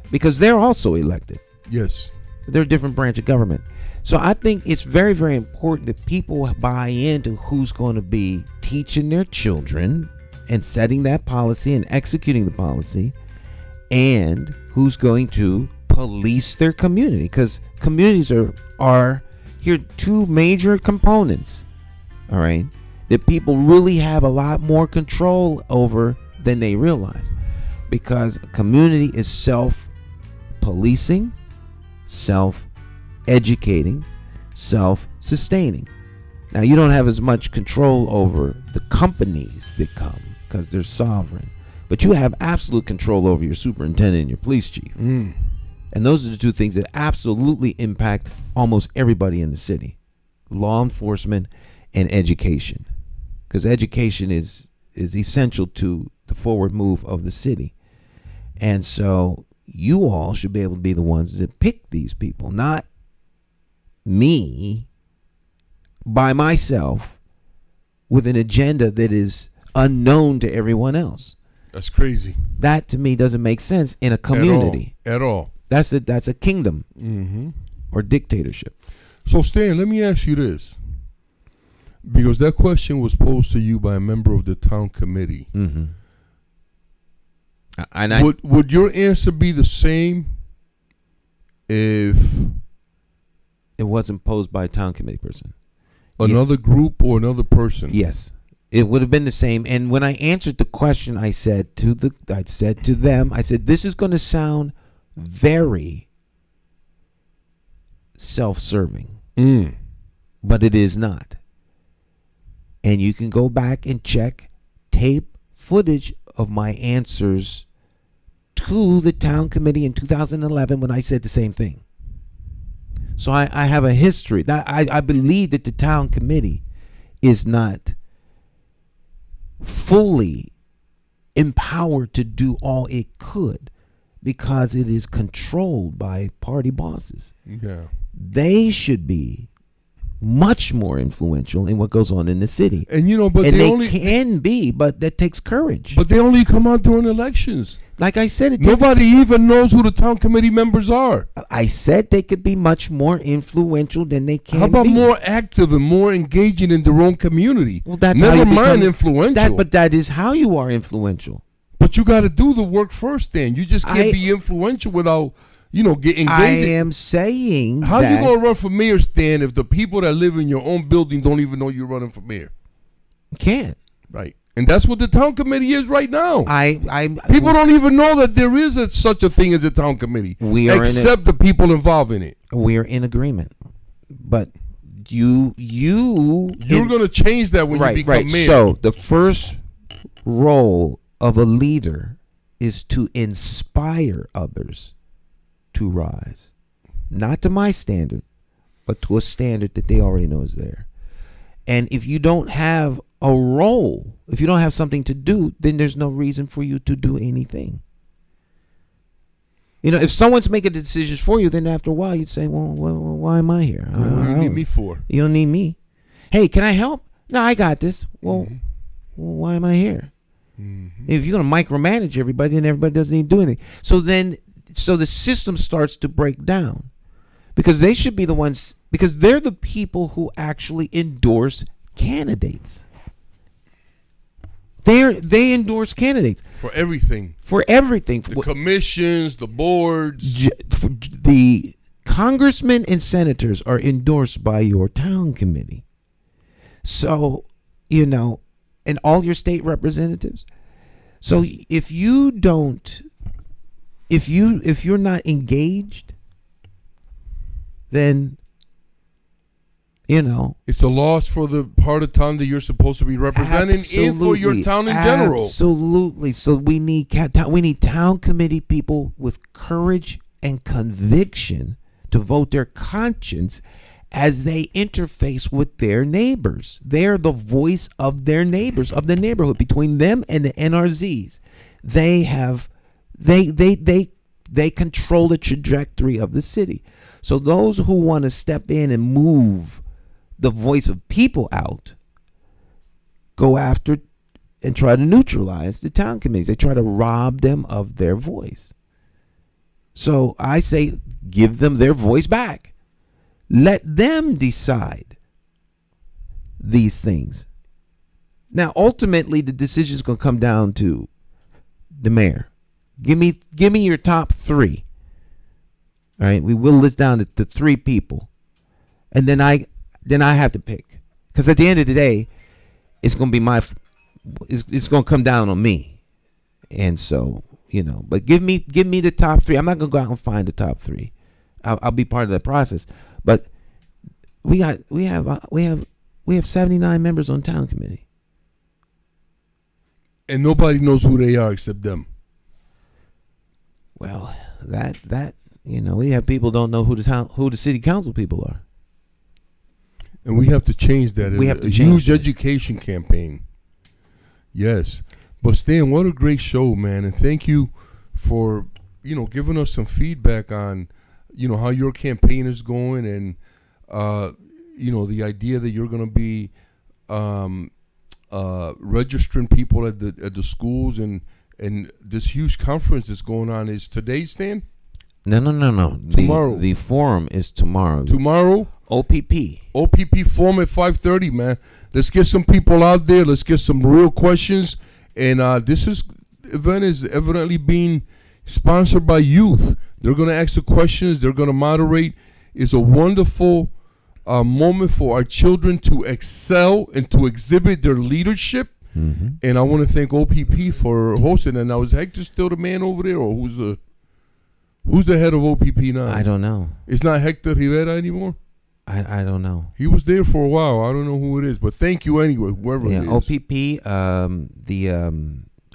Because they're also elected. Yes. They're a different branch of government. So I think it's very, very important that people buy into who's going to be teaching their children and setting that policy and executing the policy, and who's going to police their community. Because communities are here two major components, all right, that people really have a lot more control over than they realize. Because a community is self-policing, self-educating, self-sustaining. Now, you don't have as much control over the companies that come because they're sovereign, but you have absolute control over your superintendent and your police chief. And those are the two things that absolutely impact almost everybody in the city: law enforcement and education. Because education is essential to the forward move of the city. And so you all should be able to be the ones that pick these people, not me by myself with an agenda that is unknown to everyone else. That's crazy. That to me doesn't make sense in a community. At all. That's a kingdom or dictatorship. So Stan, let me ask you this. Because that question was posed to you by a member of the town committee. And would your answer be the same if it wasn't posed by a town committee person? Another group or another person? Yes, it would have been the same. And when I answered the question, I said to them, this is going to sound very self-serving, but it is not. And you can go back and check tape footage of my answers to the town committee in 2011 when I said the same thing. So I have a history. That I believe that the town committee is not fully empowered to do all it could because it is controlled by party bosses. Yeah. They should be much more influential in what goes on in the city. And but they can be, but that takes courage. But they only come out during elections. Like I said, nobody even knows who the town committee members are. I said they could be much more influential than they can be. How about more active and more engaging in their own community? Well, that's never mind influential. But that is how you are influential. But you got to do the work first. Then you just can't be influential without getting engaged. I am saying how you gonna run for mayor, Stan, if the people that live in your own building don't even know you're running for mayor? Can't. Right. And that's what the town committee is right now. People don't even know that there is such a thing as a town committee, except the people involved in it. We are in agreement, but you're going to change that when you become mayor. So the first role of a leader is to inspire others to rise, not to my standard, but to a standard that they already know is there. And if you don't have a role, if you don't have something to do, then there's no reason for you to do anything. If someone's making decisions for you, then after a while you'd say, well why am I here? What do you need me for? You don't need me. Hey, can I help? No, I got this. Well, why am I here? If you're going to micromanage everybody, then everybody doesn't need to do anything. So the system starts to break down because they should be the ones, because they're the people who actually endorse candidates. They endorse candidates for everything. The commissions, the boards, the congressmen and senators are endorsed by your town committee. So and all your state representatives. So if you're not engaged, then it's a loss for the part of town that you're supposed to be representing, and for your town in general. Absolutely. So we need town committee people with courage and conviction to vote their conscience as they interface with their neighbors. They're the voice of their neighbors, of the neighborhood. Between them and the NRZs, they control the trajectory of the city. So those who want to step in and move the voice of people out go after and try to neutralize the town committees. They try to rob them of their voice. So I say, give them their voice back. Let them decide these things. Now, ultimately, the decision is going to come down to the mayor. Give me your top three. All right, we will list down to three people, and then I have to pick, because at the end of the day, it's going to be it's going to come down on me, and so But give me the top three. I'm not going to go out and find the top three. I'll be part of that process. But we have 79 members on town committee, and nobody knows who they are except them. Well, that we have people don't know who the city council people are, and we have to change that. We have to change huge education campaign. Yes, but Stan, what a great show, man, and thank you for giving us some feedback on how your campaign is going, and the idea that you're going to be registering people at the schools, and this huge conference that's going on is today, Stan? No. Tomorrow. The forum is tomorrow. Tomorrow? OPP forum at 5:30, man. Let's get some people out there. Let's get some real questions. And this event is evidently being sponsored by youth. They're going to ask the questions. They're going to moderate. It's a wonderful moment for our children to excel and to exhibit their leadership. Mm-hmm. And I want to thank OPP for hosting. And now, is Hector still the man over there, or who's the head of OPP now? I don't know. It's not Hector Rivera anymore? I don't know. He was there for a while. I don't know who it is, but thank you anyway, whoever it is. OPP,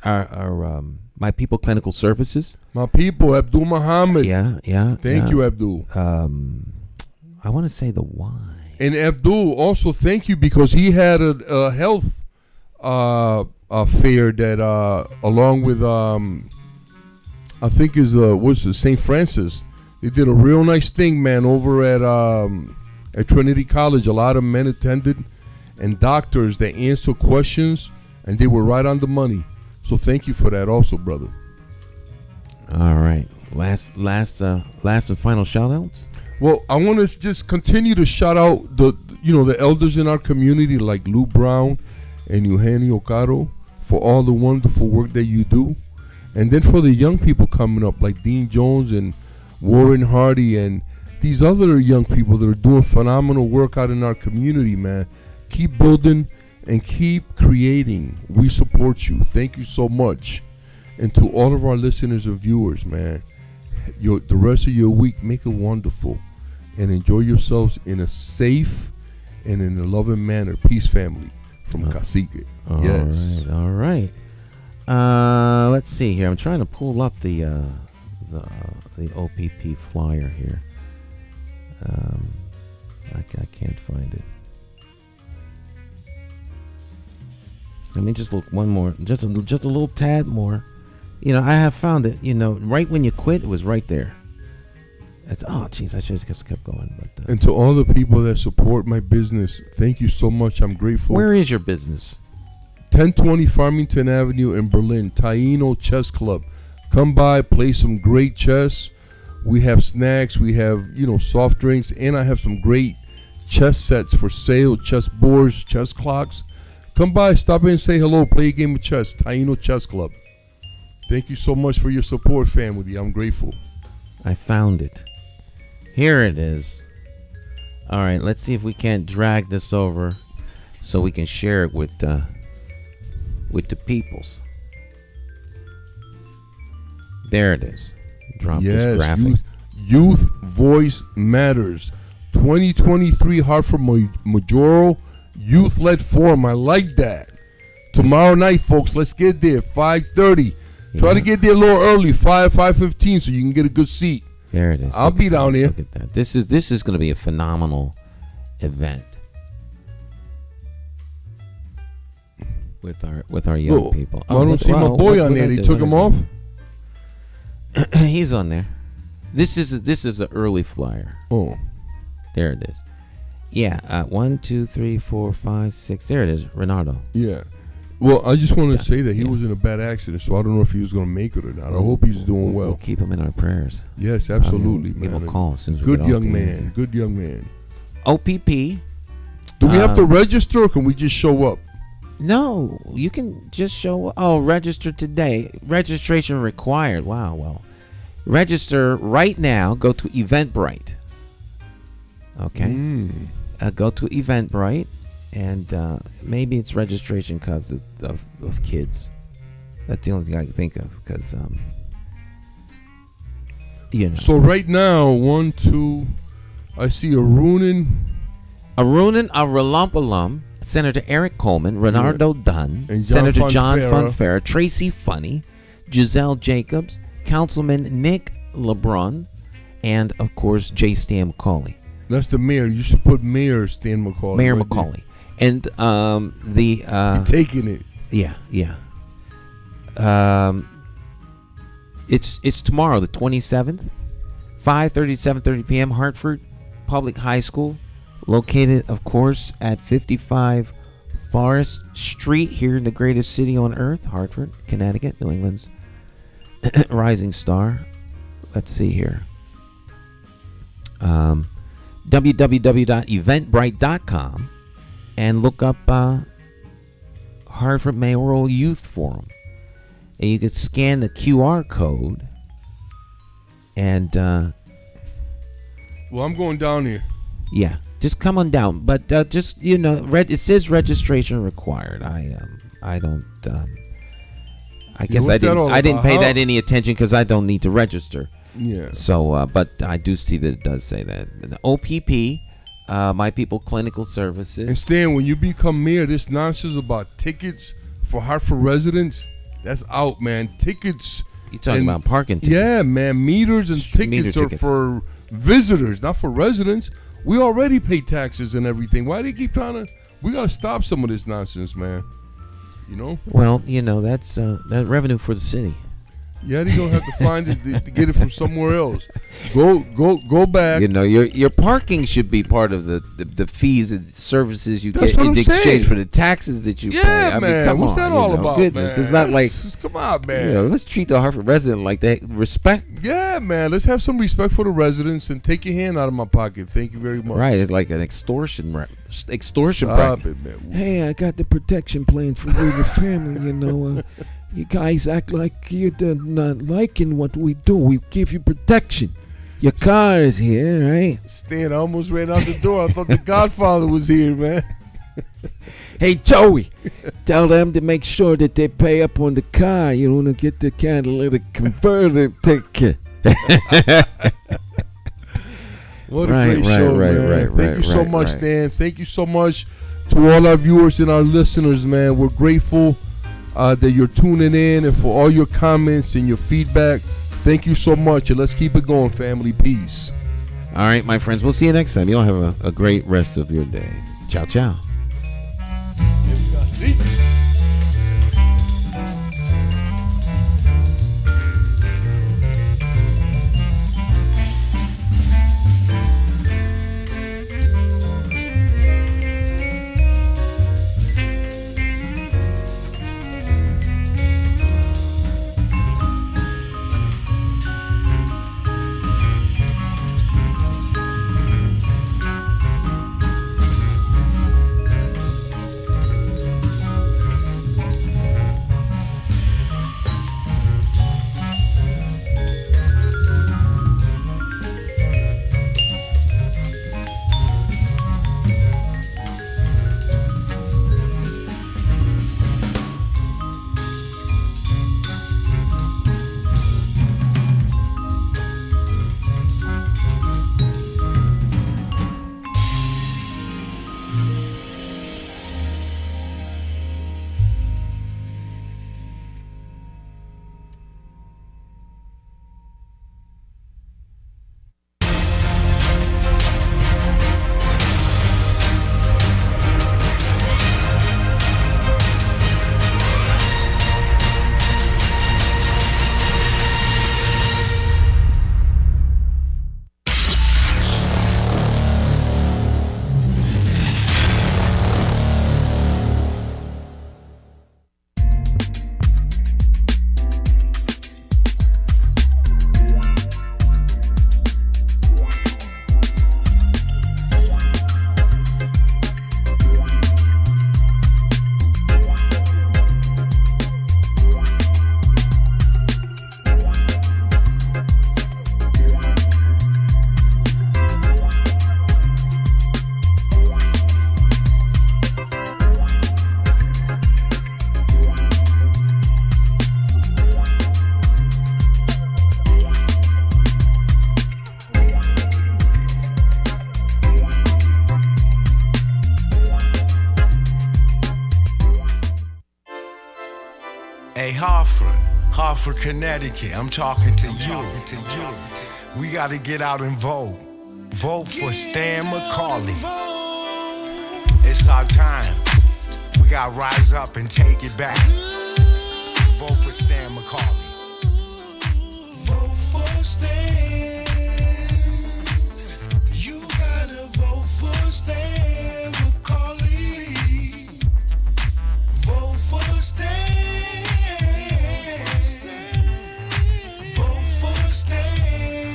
our My People Clinical Services. My people, Abdul Muhammad. Yeah. Thank you, Abdul. I want to say the why. And Abdul, also thank you, because he had a health fair that along with I think is St. Francis. They did a real nice thing, man, over at Trinity College. A lot of men attended, and doctors that answer questions, and they were right on the money. So thank you for that also, brother. All right. Last and final shout outs. Well, I want to just continue to shout out the elders in our community, like Lou Brown and Eugenio Caro, for all the wonderful work that you do. And then for the young people coming up, like Dean Jones and Warren Hardy and these other young people that are doing phenomenal work out in our community, man. Keep building and keep creating. We support you. Thank you so much. And to all of our listeners and viewers, man, the rest of your week, make it wonderful. And enjoy yourselves in a safe and in a loving manner. Peace, family, from Cacique. Yes. All right. Let's see here. I'm trying to pull up the OPP flyer here. I can't find it. Let me just look one more, just a little tad more. I have found it. Right when you quit, it was right there. Jeez, I should have just kept going. But and to all the people that support my business, thank you so much. I'm grateful. Where is your business? 1020 Farmington Avenue in Berlin, Taino Chess Club. Come by, play some great chess. We have snacks, we have, soft drinks, and I have some great chess sets for sale, chess boards, chess clocks. Come by, stop in and say hello, play a game of chess, Taino Chess Club. Thank you so much for your support, family. I'm grateful. I found it. Here it is. All right, let's see if we can't drag this over so we can share it with the peoples. There it is. Drop this Yes, graphic. youth voice matters. 2023 Hartford Majoral Youth-led Forum. I like that. Tomorrow night, folks. Let's get there. 5:30. Try to get there a little early. 5:15, so you can get a good seat. There it is. I'll be down there. Look at that. This is going to be a phenomenal event with our young people. I don't see my boy on there. They took him off. He's on there. This is an early flyer. Oh, there it is. Yeah, 1, 2, 3, 4, 5, 6. There it is, Renardo. yeah. Well, I just want to say that he was in a bad accident, so I don't know if he was going to make it or not. I hope he's doing well. We'll keep him in our prayers. Yes, absolutely, man. Give him a call as soon as we Good get off young the man. air. Good young man. OPP. Do we have to register, or can we just show up? No, you can just show up. Oh, register today. Registration required. Wow, well. Register right now. Go to Eventbrite. Okay. Go to Eventbrite, and maybe it's registration because of kids. That's the only thing I can think of, because you know. So right now, 1, 2, I see Arunin, Arulampalum, Senator Eric Coleman, Renardo Dunn, and Senator John Fonfara. Fonfara, Tracy Funny, Giselle Jacobs, Councilman Nick LeBron, and of course J. Stan McCauley. That's the mayor. You should put Mayor Stan McCauley. Mayor right McCauley. And You're taking it. Yeah. It's tomorrow, the 27th, 5:30 to 7:30 p.m. Hartford Public High School, located, of course, at 55 Forest Street here in the greatest city on earth, Hartford, Connecticut, New England's rising star. Let's see here. www.eventbrite.com and look up Hartford Mayoral Youth Forum. And you can scan the QR code and Well, I'm going down here. yeah, just come on down. But just, you know, it says registration required. I guess I didn't pay that any attention because I don't need to register. Yeah. So, but I do see that it does say that. The OPP, My People Clinical Services. And Stan, when you become mayor, this nonsense about tickets for Hartford residents, that's out, man. Tickets. You talking about parking tickets? Yeah, man. Meters and tickets are for visitors, not for residents. We already pay taxes and everything. Why do they keep trying to? We got to stop some of this nonsense, man. You know? Well, you know, that's that revenue for the city. Yeah, they're going to have to find it to get it from somewhere else. Go back. You know, your parking should be part of the fees and services you That's get what in I'm exchange saying. for the taxes that you pay. Yeah, I mean, man. come What's on, that you all know, about, goodness. man? It's not like, Come on, man. you know, let's treat the Hartford resident like that. Respect. Yeah, man. Let's have some respect for the residents and take your hand out of my pocket. Thank you very much. Right. It's like an extortion Stop bracket. it, man. Hey, I got the protection plan for you and your family, you know. You guys act like you're not liking what we do. We give you protection. Your car is here, right? Stan, I almost ran out the door. I thought the Godfather was here, man. Hey, Joey, tell them to make sure that they pay up on the car. You want to get the catalytic converter ticket. What a great show, man. Thank you so much, Stan. Thank you so much to all our viewers and our listeners, man. We're grateful that you're tuning in and for all your comments and your feedback. Thank you so much, and let's keep it going, family. Peace. All right, my friends. We'll see you next time. You'll have a great rest of your day. Ciao, ciao. Hartford, Connecticut, I'm talking to you. We gotta get out and vote. Vote for Stan McCauley. It's our time. We gotta rise up and take it back. Vote for Stan McCauley. Vote for Stan. You gotta vote for Stan McCauley. Vote for Stan. Vote for Stan.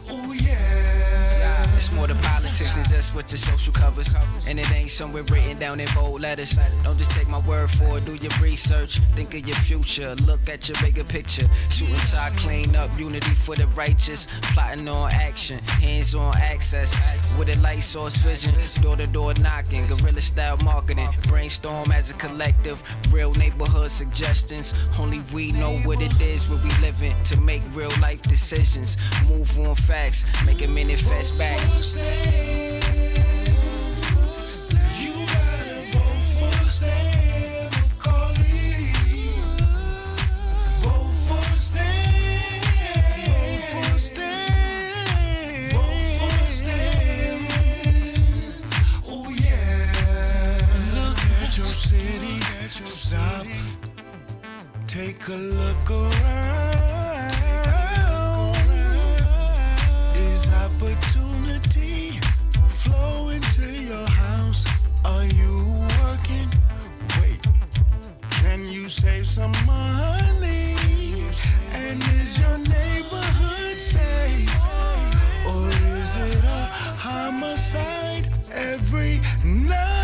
Oh yeah. It's more than politics than just what your social covers. And it ain't somewhere written down in bold letters. Don't just take my word for it, do your research. Think of your future, look at your bigger picture. Suit and tie, clean up, unity for the righteous. Plotting on action, hands on access. With a light source vision, door to door knocking. Guerrilla style marketing, brainstorm as a collective. Real neighborhood suggestions. Only we know what it is where we living. To make real life decisions. Move on facts, make a manifest back. You gotta vote for Stan McCauley. Vote for Stan. Vote for Stan. Vote for Stan. Oh yeah. Look at your city. Stop. Take a look around. Is opportunity flow into your house? Are you working? Wait, can you save some money? And is your neighborhood safe? Or is it a homicide every night?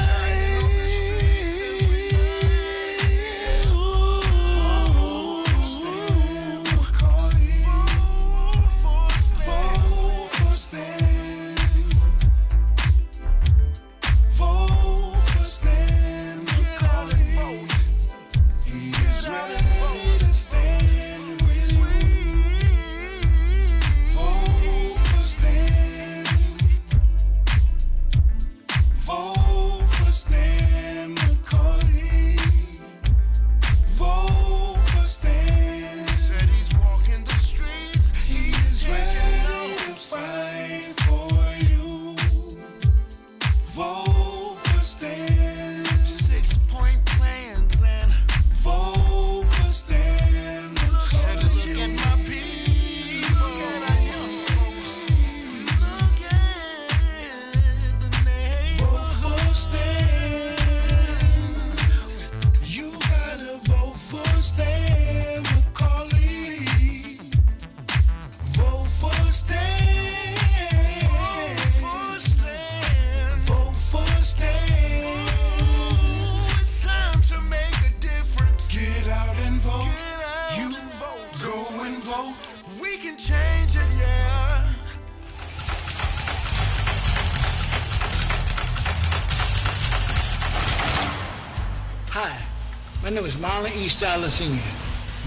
My name is Marlon E. Starler Sr.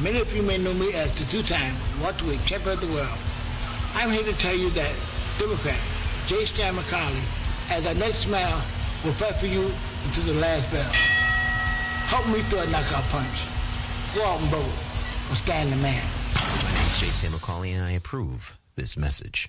Many of you may know me as the two-time welterweight champion of the world. I'm here to tell you that Democrat J. Stan McCauley, as our next mayor, will fight for you until the last bell. Help me throw a knockout punch. Go out and vote for Stan the Man. My name is J. Stan McCauley, and I approve this message.